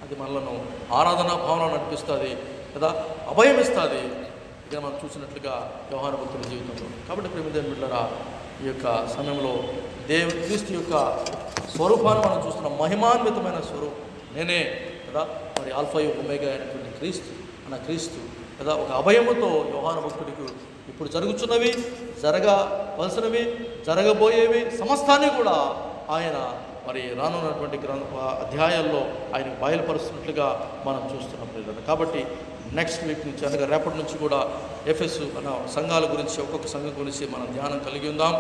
అది మనలను ఆరాధనా భావన నడిపిస్తుంది కదా, అభయం ఇస్తుంది. ఇక మనం చూసినట్లుగా యోహాను భక్తుల జీవితంలో. కాబట్టి ప్రేమిదేవుని బిడ్డలారా, ఈ యొక్క సమయంలో క్రీస్తు యొక్క స్వరూపాన్ని మనం చూస్తున్నాం. మహిమాన్వితమైన స్వరూపం నేనే కదా. మరి ఆల్ఫాయు ఒమేగా అయినటువంటి క్రీస్తు కదా, ఒక అభయముతో యోహాను భక్తుడికి ఇప్పుడు జరుగుతున్నవి, జరగవలసినవి, జరగబోయేవి సమస్తాన్ని కూడా ఆయన మరి రానున్నటువంటి అధ్యాయాల్లో ఆయన బయలుపరుస్తున్నట్లుగా మనం చూస్తున్నాం పిల్లలు. కాబట్టి నెక్స్ట్ వీక్ నుంచి అనగా రేపటి నుంచి కూడా ఎఫెసు అన్న సంఘాల గురించి, ఒక్కొక్క సంఘం గురించి మనం ధ్యానం కలిగి ఉందాం.